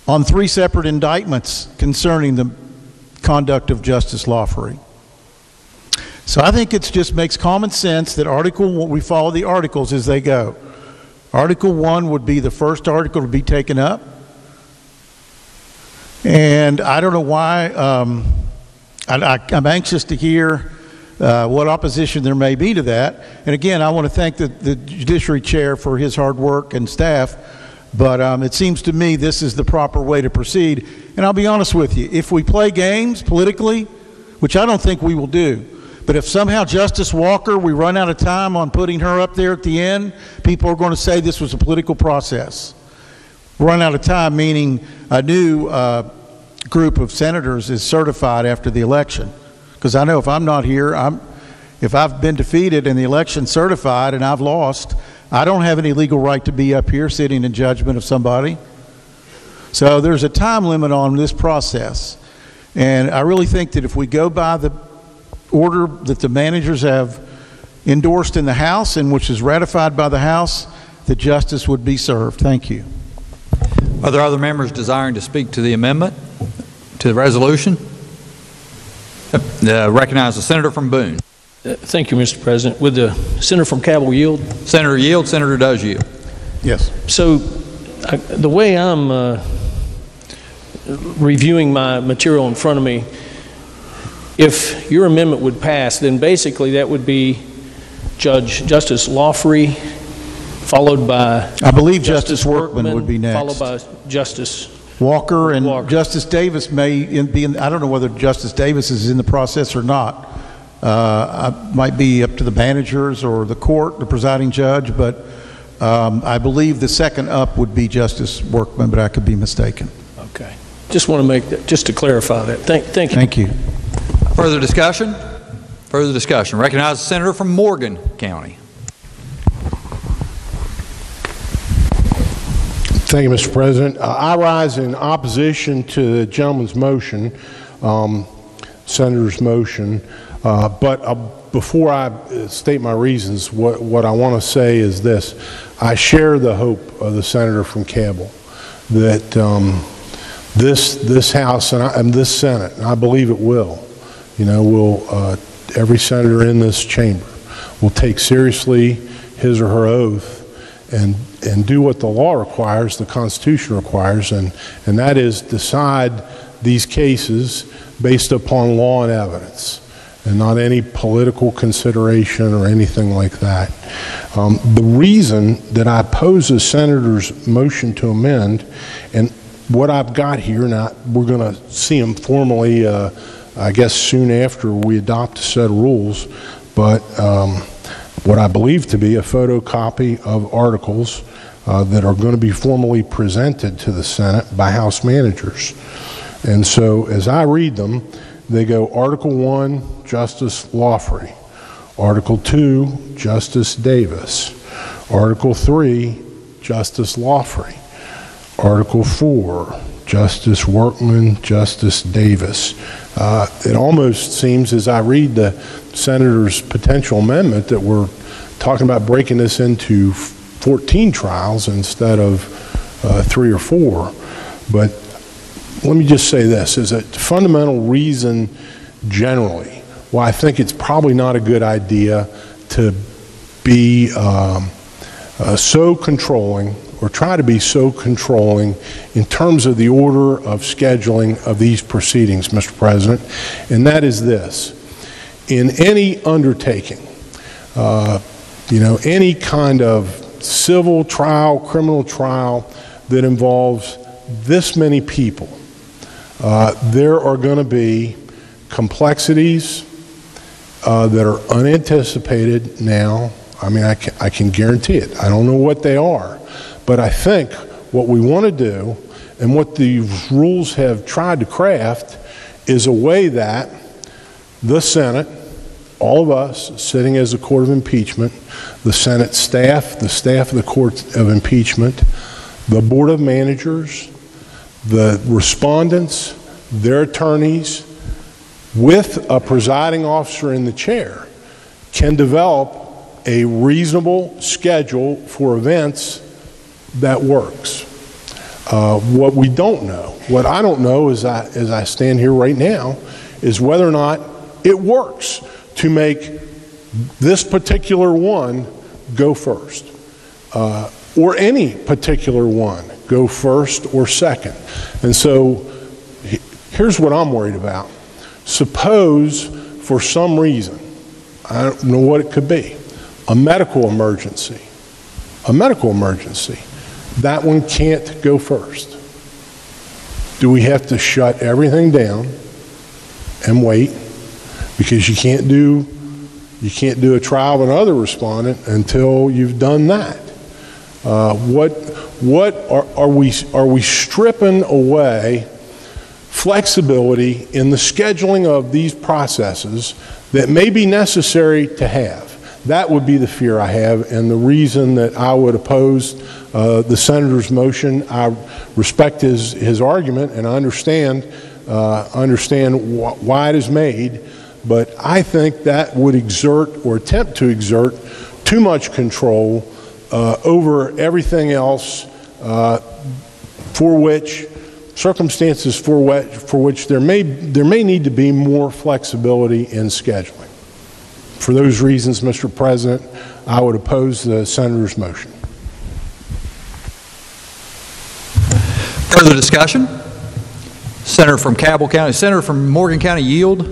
on 3 separate indictments concerning the conduct of Justice Lawfrey. So I think it just makes common sense that we follow the articles as they go. Article 1 would be the first article to be taken up. And I don't know why, I'm anxious to hear what opposition there may be to that. And again, I want to thank the Judiciary Chair for his hard work and staff, but it seems to me this is the proper way to proceed. And I'll be honest with you, if we play games politically, which I don't think we will do, but if somehow Justice Walker, we run out of time on putting her up there at the end, people are going to say this was a political process. Run out of time, meaning a new group of senators is certified after the election. Because I know if I'm not here, if I've been defeated and the election's certified and I've lost, I don't have any legal right to be up here sitting in judgment of somebody. So there's a time limit on this process. And I really think that if we go by the order that the managers have endorsed in the House and which is ratified by the House, that justice would be served. Thank you. Are there other members desiring to speak to the amendment, to the resolution? Recognize the senator from Boone. Thank you, Mr. President. Would the senator from Cabell yield? Senator yield. Senator does yield. Yes. So the way I'm reviewing my material in front of me, if your amendment would pass, then basically that would be Justice Lawfrey, followed by I believe Justice Workman would be next. Followed by Justice Walker, and Walker. Justice Davis may be in, I don't know whether Justice Davis is in the process or not. Might be up to the managers or the court, the presiding judge, but I believe the second up would be Justice Workman, but I could be mistaken. Okay. Just want to make that, just to clarify that. Thank you. Thank you. Further discussion? Further discussion. Recognize the senator from Morgan County. Thank you, Mr. President. I rise in opposition to the gentleman's motion, Senator's motion, but before I state my reasons, what I want to say is this. I share the hope of the senator from Cabell that this House and this Senate, and I believe it will, every senator in this chamber will take seriously his or her oath and do what the law requires, the Constitution requires, and that is decide these cases based upon law and evidence and not any political consideration or anything like that. The reason that I oppose the senator's motion to amend, and what I've got here, now we're going to see them formally, I guess, soon after we adopt a set of rules, but what I believe to be a photocopy of articles that are going to be formally presented to the Senate by House managers. And so as I read them, they go Article 1, Justice Lawfrey. Article 2, Justice Davis. Article 3, Justice Lawfrey. Article 4, Justice Workman, Justice Davis. It almost seems, as I read the Senator's potential amendment, that we're talking about breaking this into 14 trials instead of 3 or 4. But let me just say this, is a fundamental reason generally why I think it's probably not a good idea to be so controlling, or try to be so controlling in terms of the order of scheduling of these proceedings, Mr. President, and that is this. In any undertaking, any kind of civil trial, criminal trial that involves this many people, there are going to be complexities that are unanticipated now. I mean, I can guarantee it. I don't know what they are. But I think what we want to do, and what the rules have tried to craft, is a way that the Senate, all of us sitting as a court of impeachment, the Senate staff, the staff of the court of impeachment, the board of managers, the respondents, their attorneys, with a presiding officer in the chair, can develop a reasonable schedule for events that works. What we don't know, what I don't know as I stand here right now, is whether or not it works to make this particular one go first, or any particular one go first or second. And so here's what I'm worried about. Suppose for some reason, I don't know what it could be, a medical emergency, that one can't go first. Do we have to shut everything down and wait? Because you can't do a trial of another respondent until you've done that. What are we stripping away flexibility in the scheduling of these processes that may be necessary to have? That would be the fear I have, and the reason that I would oppose the Senator's motion. I respect his argument, and I understand why it is made, but I think that would exert, or attempt to exert, too much control over everything else, circumstances for which there may need to be more flexibility in scheduling. For those reasons, Mr. President, I would oppose the Senator's motion. Further discussion? Senator from Cabell County. Senator from Morgan County, yield?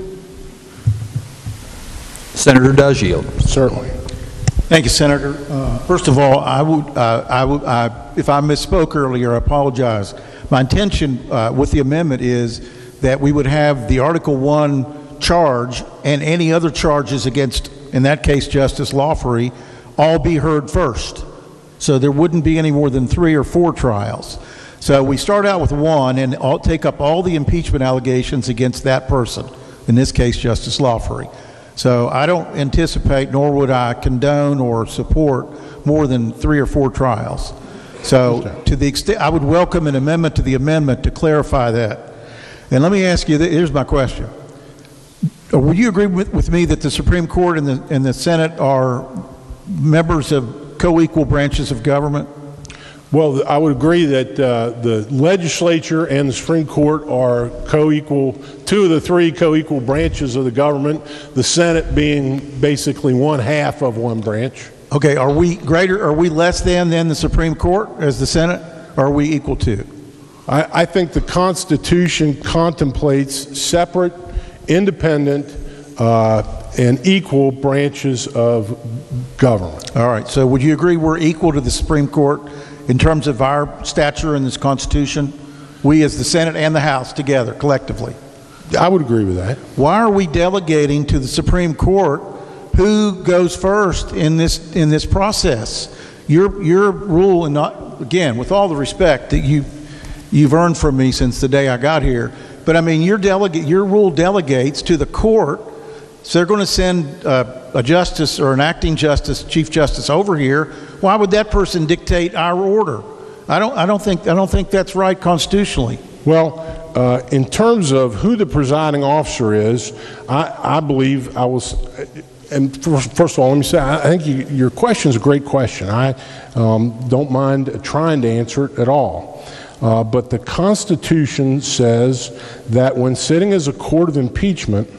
Senator does yield. Certainly. Thank you, Senator. First of all, if I misspoke earlier, I apologize. My intention with the amendment is that we would have the Article 1 charge and any other charges against, in that case, Justice Lawfrey, all be heard first. So there wouldn't be any more than 3 or 4 trials. So we start out with 1 and take up all the impeachment allegations against that person, in this case, Justice Lawfrey. So I don't anticipate, nor would I condone or support more than 3 or 4 trials. So to the extent, I would welcome an amendment to the amendment to clarify that. And let me ask you, here's my question. Would you agree with me that the Supreme Court and the Senate are members of co-equal branches of government? Well, I would agree that the legislature and the Supreme Court are co-equal, 2 of the 3 co-equal branches of the government, the Senate being basically 1/2 of one branch. Okay, are we less than the Supreme Court as the Senate, or are we equal to? I think the Constitution contemplates separate, independent, and equal branches of government. All right, so would you agree we're equal to the Supreme Court in terms of our stature in this Constitution? We as the Senate and the House together, collectively. I would agree with that. Why are we delegating to the Supreme Court who goes first in this process. Your rule, and not, again, with all the respect that you've earned from me since the day I got here, but I mean, your rule delegates to the court. So they're going to send a justice or an acting justice, chief justice over here. Why would that person dictate our order? I don't think that's right constitutionally. Well, in terms of who the presiding officer is, I believe I was. And first of all, let me say, I think your question is a great question. I don't mind trying to answer it at all. But the Constitution says that when sitting as a court of impeachment,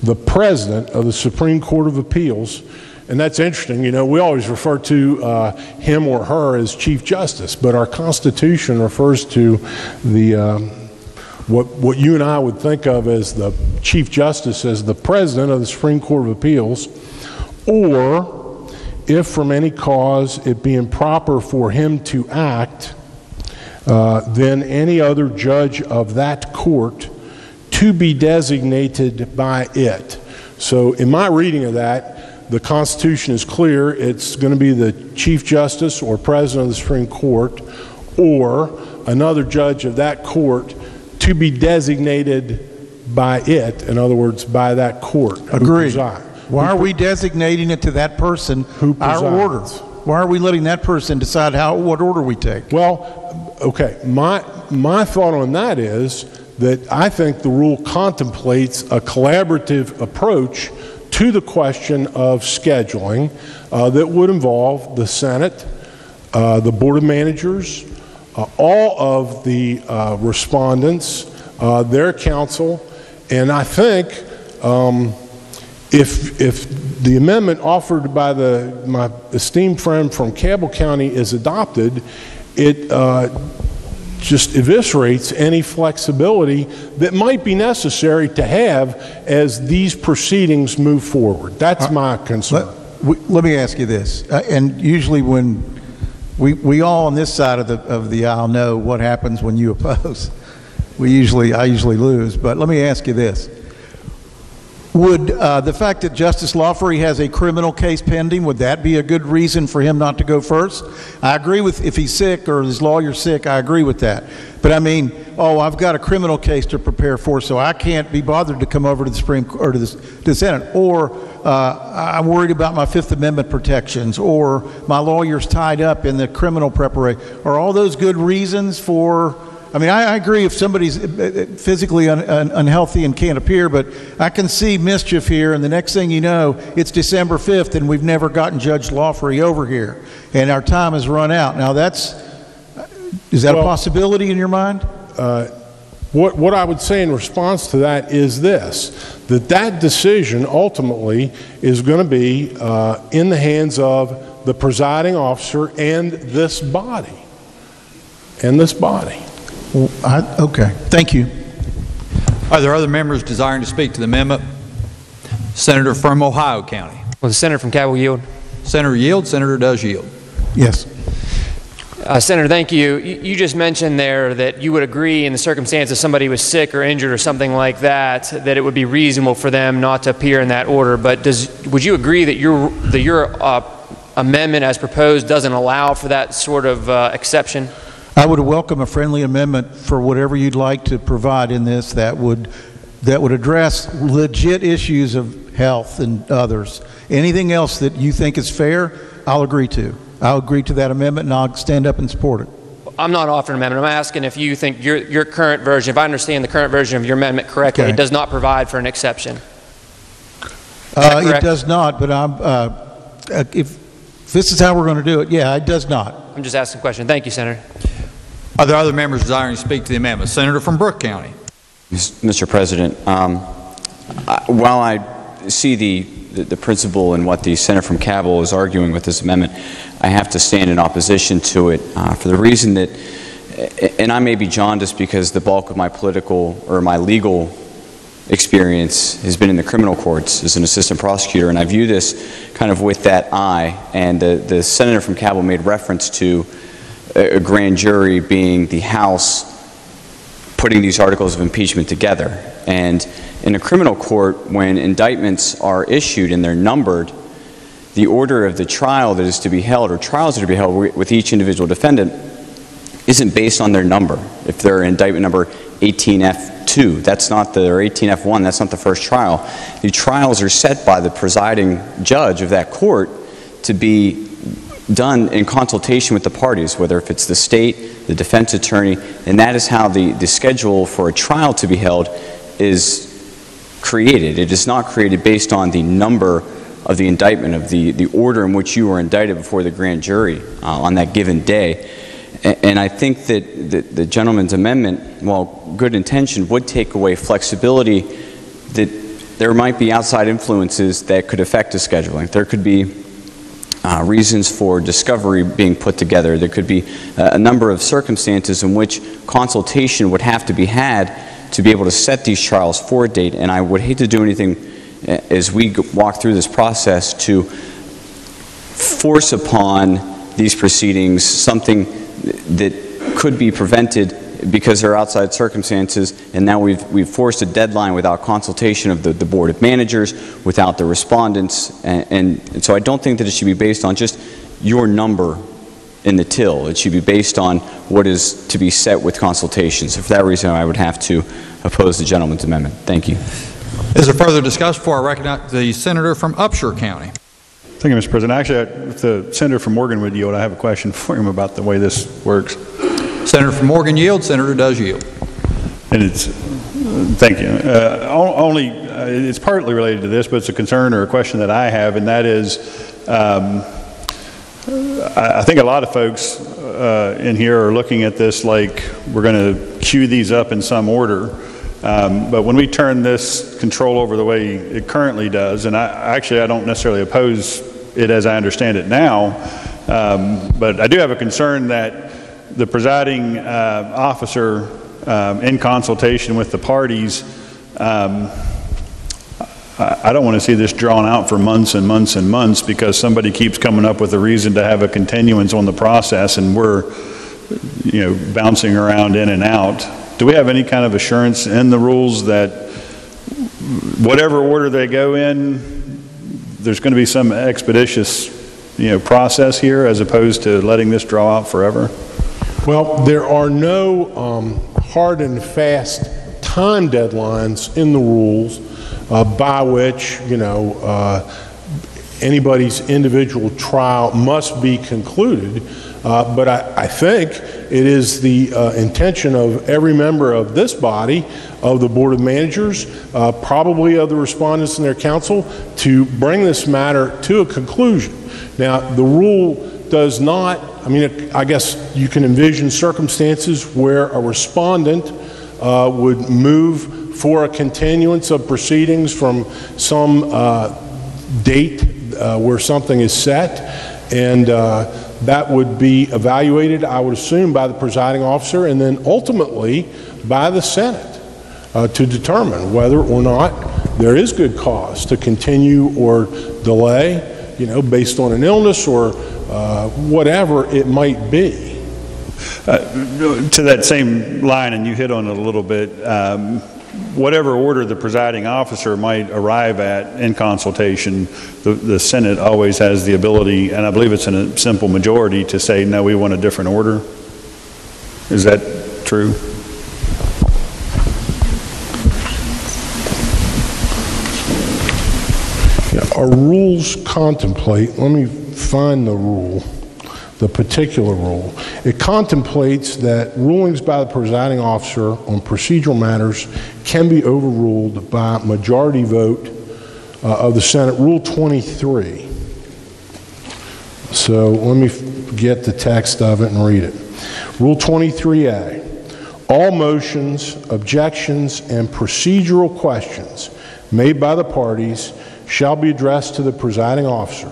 the president of the Supreme Court of Appeals, and that's interesting, you know, we always refer to him or her as Chief Justice, but our Constitution refers to the what you and I would think of as the Chief Justice as the president of the Supreme Court of Appeals, or if from any cause it be improper for him to act, then any other judge of that court to be designated by it. So in my reading of that, the Constitution is clear. It's going to be the Chief Justice or President of the Supreme Court or another judge of that court to be designated by it, in other words, by that court. Agreed. Why are we designating it to that person, our order? Why are we letting that person decide what order we take? Well, okay, my thought on that is that I think the rule contemplates a collaborative approach to the question of scheduling that would involve the Senate, the Board of Managers, all of the respondents, their counsel, and I think if the amendment offered by my esteemed friend from Cabell County is adopted, it just eviscerates any flexibility that might be necessary to have as these proceedings move forward. That's my concern. Let me ask you this, and usually when we all on this side of the aisle know what happens when you oppose. I usually lose, but let me ask you this. Would the fact that Justice Lawfrey has a criminal case pending, would that be a good reason for him not to go first? I agree with if he's sick or his lawyer's sick, I agree with that. But I mean, I've got a criminal case to prepare for, so I can't be bothered to come over to the Supreme Court or to the Senate. Or I'm worried about my Fifth Amendment protections, or my lawyer's tied up in the criminal preparation. Are all those good reasons for? I mean, I agree if somebody's physically unhealthy and can't appear, but I can see mischief here, and the next thing you know, it's December 5th, and we've never gotten Judge Lawfrey over here, and our time has run out. Now, is that a possibility in your mind? What I would say in response to that is this, that decision ultimately is going to be in the hands of the presiding officer and this body. Okay, thank you. Are there other members desiring to speak to the amendment? Senator from Ohio County. Will the senator from Cabell yield? Senator yield. Senator does yield. Yes. Senator, thank you. You just mentioned there that you would agree in the circumstance if somebody was sick or injured or something like that, that it would be reasonable for them not to appear in that order. But would you agree that your amendment as proposed doesn't allow for that sort of exception? I would welcome a friendly amendment for whatever you'd like to provide in this that would address legit issues of health and others. Anything else that you think is fair, I'll agree to. I'll agree to that amendment, and I'll stand up and support it. I'm not offering an amendment. I'm asking if you think your current version, if I understand the current version of your amendment correctly, Okay. It does not provide for an exception. It does not, but if this is how we're going to do it, yeah, it does not. I'm just asking a question. Thank you, Senator. Are there other members desiring to speak to the amendment? Senator from Brooke County. Mr. President, while I see the principle in what the senator from Cabell is arguing with this amendment, I have to stand in opposition to it for the reason that, and I may be jaundiced because the bulk of my political or my legal experience has been in the criminal courts as an assistant prosecutor, and I view this kind of with that eye. And the senator from Cabell made reference to a grand jury being the House putting these articles of impeachment together. And in a criminal court, when indictments are issued and they're numbered, the order of the trial that is to be held, or trials that are to be held with each individual defendant, isn't based on their number. If they're indictment number 18F2, that's not the, or 18F1, that's not the first trial. The trials are set by the presiding judge of that court to be done in consultation with the parties, whether if it's the state, the defense attorney, and that is how the schedule for a trial to be held is created. It is not created based on the number of the indictment, of the order in which you were indicted before the grand jury on that given day. And I think that the gentleman's amendment, while good intention, would take away flexibility that there might be outside influences that could affect the scheduling. There could be reasons for discovery being put together. There could be a number of circumstances in which consultation would have to be had to be able to set these trials for a date. And I would hate to do anything as we walk through this process to force upon these proceedings something that could be prevented because there are outside circumstances, and now we've forced a deadline without consultation of the Board of Managers, without the respondents, and so I don't think that it should be based on just your number in the till. It should be based on what is to be set with consultation. So for that reason, I would have to oppose the gentleman's amendment. Thank you. Is there further discussion before I recognize the senator from Upshur County? Thank you, Mr. President. Actually, if the senator from Morgan would yield, I have a question for him about the way this works. Senator from Morgan yields. Senator does yield. And it's, thank you. It's partly related to this, but it's a concern or a question that I have, and that is, I think a lot of folks in here are looking at this like we're going to queue these up in some order. But when we turn this control over the way it currently does, and I don't necessarily oppose it as I understand it now, but I do have a concern that the presiding officer, in consultation with the parties, I don't want to see this drawn out for months and months and months because somebody keeps coming up with a reason to have a continuance on the process, and we're, bouncing around in and out. Do we have any kind of assurance in the rules that whatever order they go in, there's going to be some expeditious, process here as opposed to letting this draw out forever? Well, there are no hard and fast time deadlines in the rules by which, anybody's individual trial must be concluded. But I think it is the intention of every member of this body, of the Board of Managers, probably of the respondents and their counsel, to bring this matter to a conclusion. Now, the rule does not, I guess you can envision circumstances where a respondent would move for a continuance of proceedings from some date where something is set, and that would be evaluated, I would assume, by the presiding officer and then ultimately by the Senate to determine whether or not there is good cause to continue or delay, based on an illness or whatever it might be. To that same line, and you hit on it a little bit, whatever order the presiding officer might arrive at in consultation, the Senate always has the ability, and I believe it's in a simple majority, to say, no, we want a different order. Is that true? Yeah, our rules contemplate, let me find the rule, the particular rule. It contemplates that rulings by the presiding officer on procedural matters can be overruled by majority vote of the Senate. Rule 23. So let me get the text of it and read it. Rule 23A. All motions, objections, and procedural questions made by the parties shall be addressed to the presiding officer,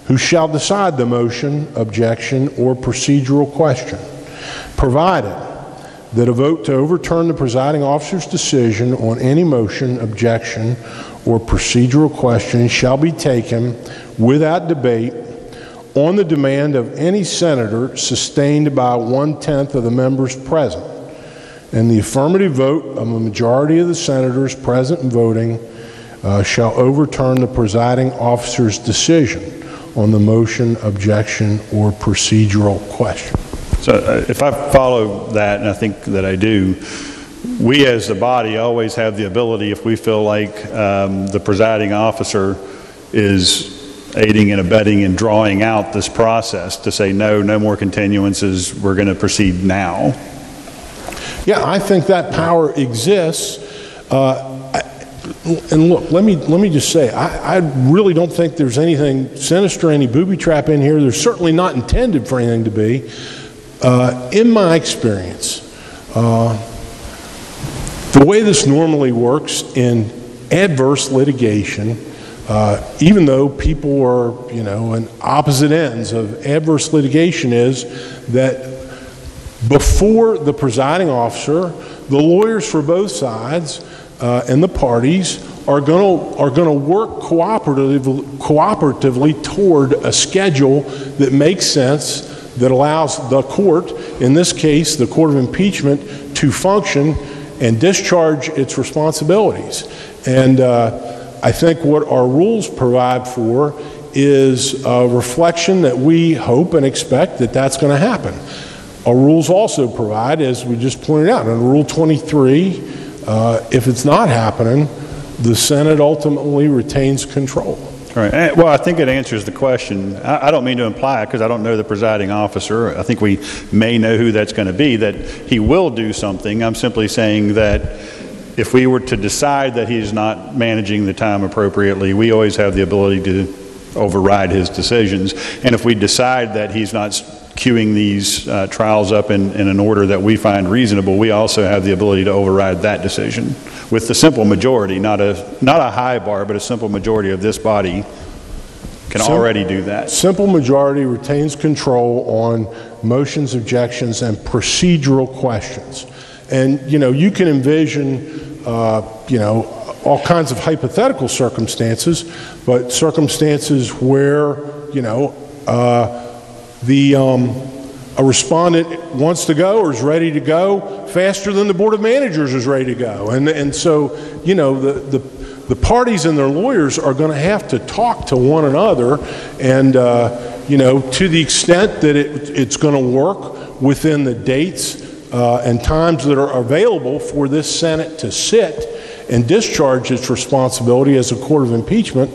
who shall decide the motion, objection, or procedural question, provided that a vote to overturn the presiding officer's decision on any motion, objection, or procedural question shall be taken without debate on the demand of any senator sustained by 1/10 of the members present, and the affirmative vote of a majority of the senators present and voting shall overturn the presiding officer's decision on the motion, objection, or procedural question. So if I follow that, and I think that I do, we as the body always have the ability, if we feel like the presiding officer is aiding and abetting and drawing out this process, to say no more continuances, we're going to proceed now. Yeah, I think that power exists. And look, let me just say, I really don't think there's anything sinister, any booby trap in here. There's certainly not intended for anything to be. In my experience, the way this normally works in adverse litigation, even though people are, on opposite ends of adverse litigation, is that before the presiding officer, the lawyers for both sides and the parties are going to work cooperatively toward a schedule that makes sense, that allows the court, in this case the Court of Impeachment, to function and discharge its responsibilities. And I think what our rules provide for is a reflection that we hope and expect that that's going to happen. Our rules also provide, as we just pointed out, in Rule 23, if it's not happening, the Senate ultimately retains control. Right. Well, I think it answers the question. I don't mean to imply, because I don't know the presiding officer, I think we may know who that's going to be, that he will do something. I'm simply saying that if we were to decide that he's not managing the time appropriately, we always have the ability to override his decisions. And if we decide that he's not queuing these trials up in an order that we find reasonable, we also have the ability to override that decision with the simple majority, not a high bar, but a simple majority of this body can already do that. Simple majority retains control on motions, objections, and procedural questions. And, you can envision, all kinds of hypothetical circumstances, but circumstances where, a respondent wants to go or is ready to go faster than the Board of Managers is ready to go. And so, the parties and their lawyers are going to have to talk to one another, and, to the extent that it's going to work within the dates and times that are available for this Senate to sit and discharge its responsibility as a court of impeachment,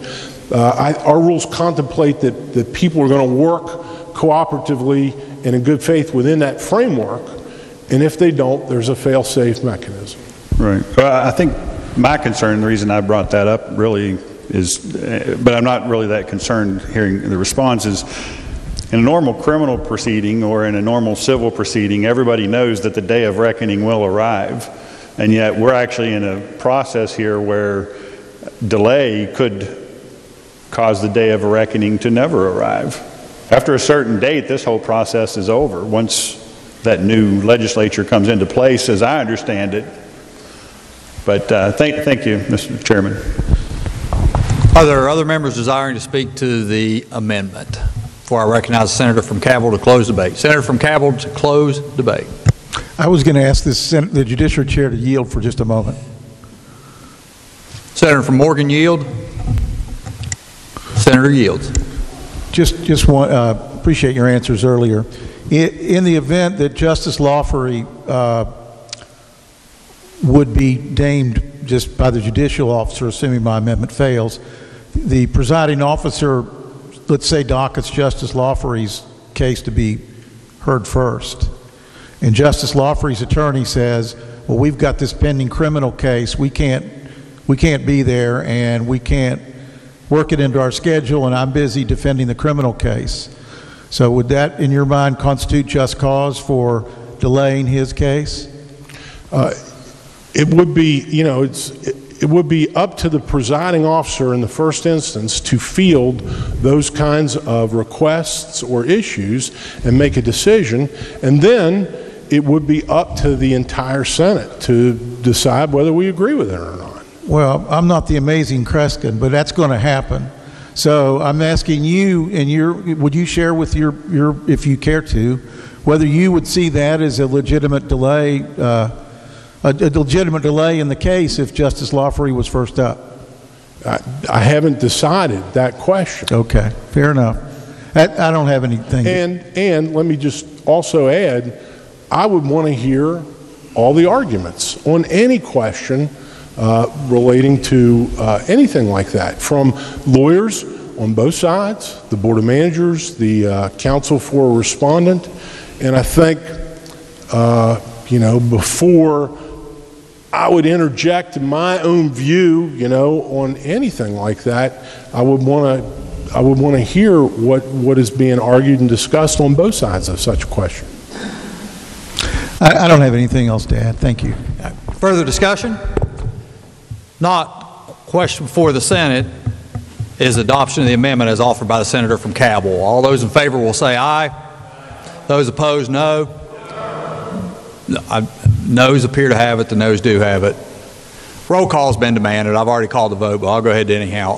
our rules contemplate that people are going to work cooperatively and in good faith within that framework, and if they don't, there's a fail-safe mechanism. Right. Well, I think my concern, the reason I brought that up really is, but I'm not really that concerned hearing the responses. In a normal criminal proceeding or in a normal civil proceeding, everybody knows that the day of reckoning will arrive, and yet we're actually in a process here where delay could cause the day of reckoning to never arrive. After a certain date, this whole process is over, once that new legislature comes into place, as I understand it. But thank you, Mr. Chairman. Are there other members desiring to speak to the amendment? Before I recognize the Senator from Cabell to close debate. Senator from Cabell to close debate. I was going to ask the Judiciary Chair to yield for just a moment. Senator from Morgan, yield. Senator yields. Just want appreciate your answers earlier. In the event that Justice Lawfrey would be named just by the judicial officer, assuming my amendment fails, the presiding officer, let's say, dockets Justice Lawfrey's case to be heard first, and Justice Lawfrey's attorney says, well, we've got this pending criminal case, we can't be there, and we can't work it into our schedule, and I'm busy defending the criminal case. So would that, in your mind, constitute just cause for delaying his case? It would be, it would be up to the presiding officer in the first instance to field those kinds of requests or issues and make a decision, and then it would be up to the entire Senate to decide whether we agree with it or not. Well, I'm not the amazing Kreskin, but that's going to happen. So I'm asking you, and would you share with your, if you care to, whether you would see that as a legitimate delay a legitimate delay in the case if Justice Lawfrey was first up? I haven't decided that question. Okay, fair enough. I don't have anything. And let me just also add, I would want to hear all the arguments on any question relating to anything like that, from lawyers on both sides, the Board of Managers, the counsel for a respondent. And I think, before I would interject my own view, on anything like that, I would want to hear what is being argued and discussed on both sides of such a question. I don't have anything else to add. Thank you. Further discussion? Not. Question before the Senate is adoption of the amendment as offered by the senator from Cabell. All those in favor will say aye. Those opposed, no. Noes appear to have it. The noes do have it. Roll call's been demanded. I've already called the vote, but I'll go ahead anyhow.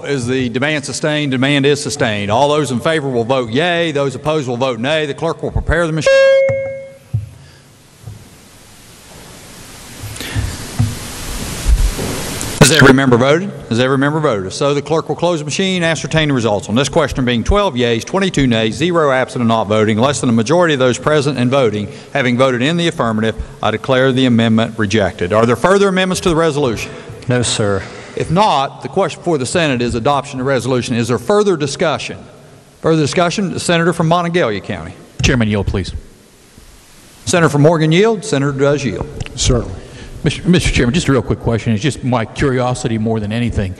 Is the demand sustained? Demand is sustained. All those in favor will vote yea. Those opposed will vote nay. The clerk will prepare the machine. Has every member voted? Has every member voted? So the clerk will close the machine, ascertain the results. On this question being 12 yeas, 22 nays, 0 absent and not voting, less than a majority of those present and voting, having voted in the affirmative, I declare the amendment rejected. Are there further amendments to the resolution? No, sir. If not, the question before the Senate is adoption of the resolution. Is there further discussion? Further discussion? The Senator from Monongalia County. Chairman, yield, please. Senator from Morgan yield. Senator does yield. Certainly. Mr. Chairman, just a real quick question. It's just my curiosity more than anything.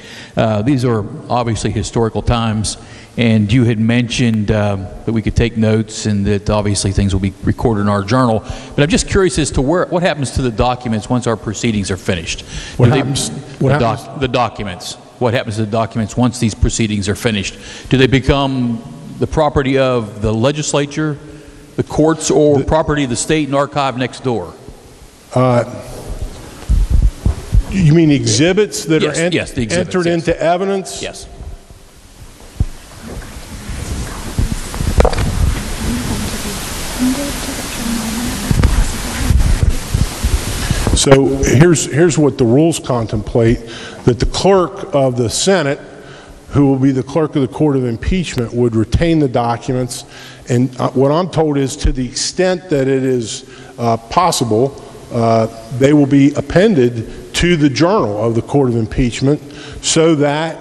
These are obviously historical times, and you had mentioned that we could take notes and that obviously things will be recorded in our journal. But I'm just curious as to what happens to the documents once our proceedings are finished. The documents. What happens to the documents once these proceedings are finished? Do they become the property of the legislature, the courts, or property of the state and archive next door? You mean exhibits that yes, are the exhibits, entered into evidence? Yes. So here's what the rules contemplate, that the clerk of the Senate, who will be the clerk of the Court of Impeachment, would retain the documents. And what I'm told is, to the extent that it is possible, they will be appended to the journal of the Court of Impeachment, so that,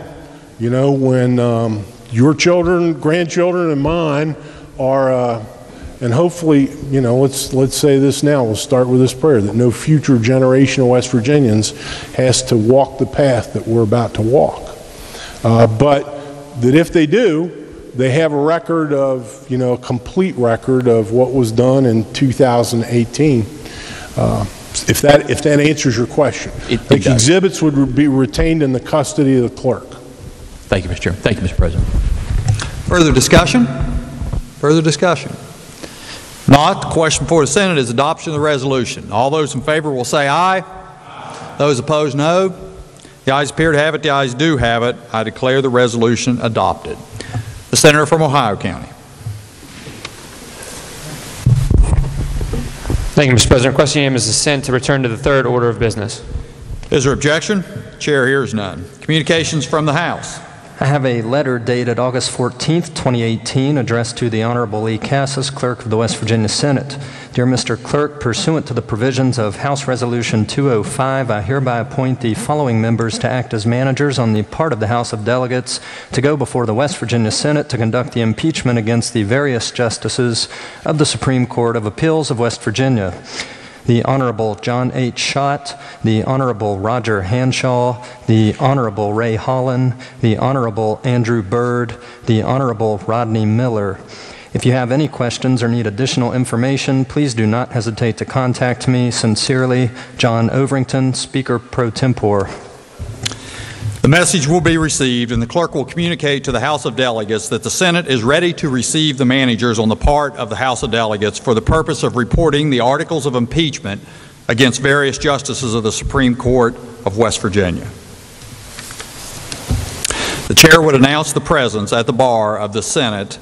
when your children, grandchildren, and mine are, and hopefully, let's say this now, we'll start with this prayer, that no future generation of West Virginians has to walk the path that we're about to walk. But that if they do, they have a record of, a complete record of what was done in 2018. If that answers your question. The exhibits would be retained in the custody of the clerk. Thank you, Mr. Chairman. Thank you, Mr. President. Further discussion? Further discussion? Not. The question before the Senate is adoption of the resolution. All those in favor will say aye. Those opposed, no. The ayes appear to have it. The ayes do have it. I declare the resolution adopted. The Senator from Ohio County. Thank you, Mr. President. Requesting unanimous assent to return to the third order of business. Is there objection? Chair hears none. Communications from the House. I have a letter dated August 14th, 2018, addressed to the Honorable E. Cassis, Clerk of the West Virginia Senate. Dear Mr. Clerk, pursuant to the provisions of House Resolution 205, I hereby appoint the following members to act as managers on the part of the House of Delegates to go before the West Virginia Senate to conduct the impeachment against the various justices of the Supreme Court of Appeals of West Virginia. The Honorable John H. Schott, the Honorable Roger Hanshaw, the Honorable Ray Holland, the Honorable Andrew Byrd, the Honorable Rodney Miller. If you have any questions or need additional information, please do not hesitate to contact me. Sincerely, John Overington, Speaker Pro Tempore. The message will be received, and the clerk will communicate to the House of Delegates that the Senate is ready to receive the managers on the part of the House of Delegates for the purpose of reporting the articles of impeachment against various justices of the Supreme Court of West Virginia. The chair would announce the presence at the bar of the Senate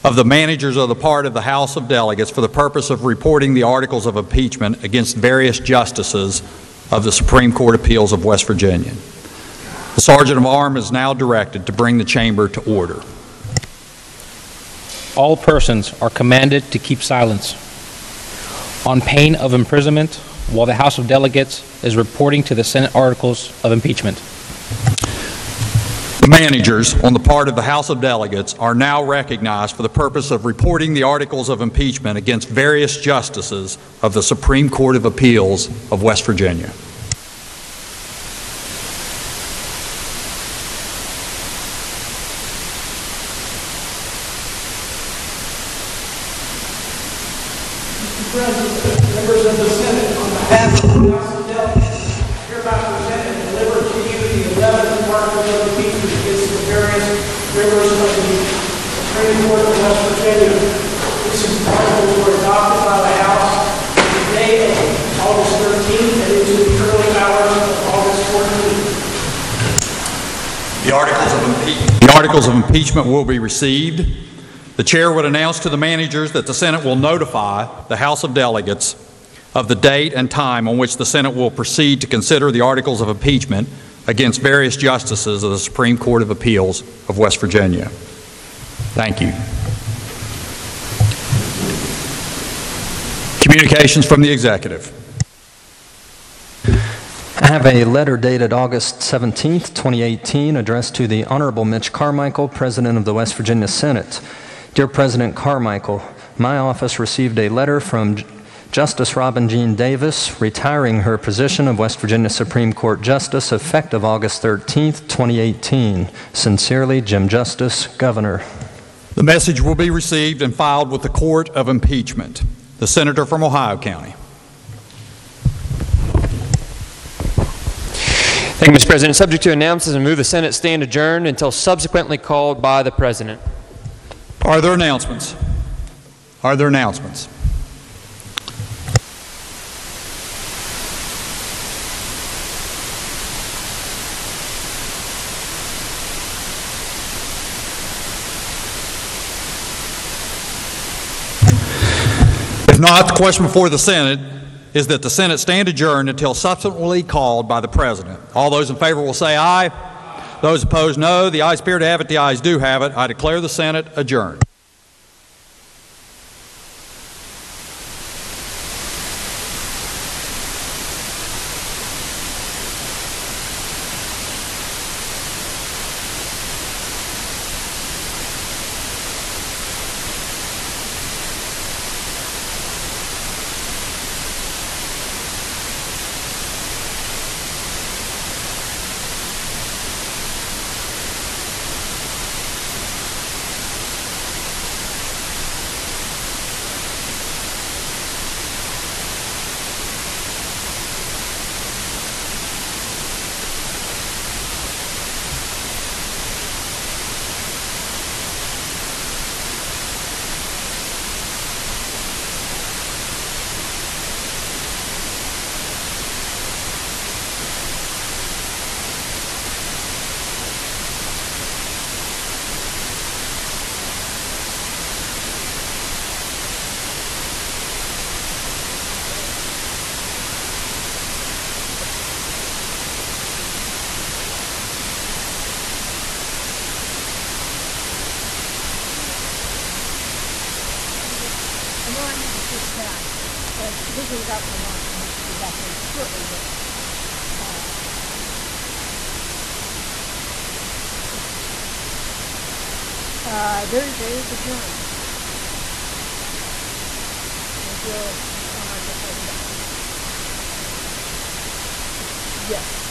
of the managers of the part of the House of Delegates for the purpose of reporting the articles of impeachment against various justices of the Supreme Court of Appeals of West Virginia. The Sergeant of Arms is now directed to bring the chamber to order. All persons are commanded to keep silence on pain of imprisonment while the House of Delegates is reporting to the Senate articles of impeachment. The managers on the part of the House of Delegates are now recognized for the purpose of reporting the articles of impeachment against various justices of the Supreme Court of Appeals of West Virginia. Members of the Senate, on behalf of the House of Delegates, hereby present and deliver to you the 11th articles of impeachment against the various members of the Supreme Court of West Virginia. These articles were adopted by the House the day of August 13th and into the early hours of August 14th. The articles of impeachment will be received. The chair would announce to the managers that the Senate will notify the House of Delegates of the date and time on which the Senate will proceed to consider the articles of impeachment against various justices of the Supreme Court of Appeals of West Virginia. Thank you. Communications from the Executive. I have a letter dated August 17th, 2018, addressed to the Honorable Mitch Carmichael, President of the West Virginia Senate. Dear President Carmichael, my office received a letter from Justice Robin Jean Davis retiring her position of West Virginia Supreme Court Justice effective August 13th, 2018. Sincerely, Jim Justice, Governor. The message will be received and filed with the Court of Impeachment. The Senator from Ohio County. Thank you, Mr. President. Subject to announces and move the Senate stand adjourned until subsequently called by the President. Are there announcements? Are there announcements? If not, the question before the Senate is that the Senate stand adjourned until subsequently called by the President. All those in favor will say aye. Those opposed, no. The ayes appear to have it. The ayes do have it. I declare the Senate adjourned. There is a journal. Yes.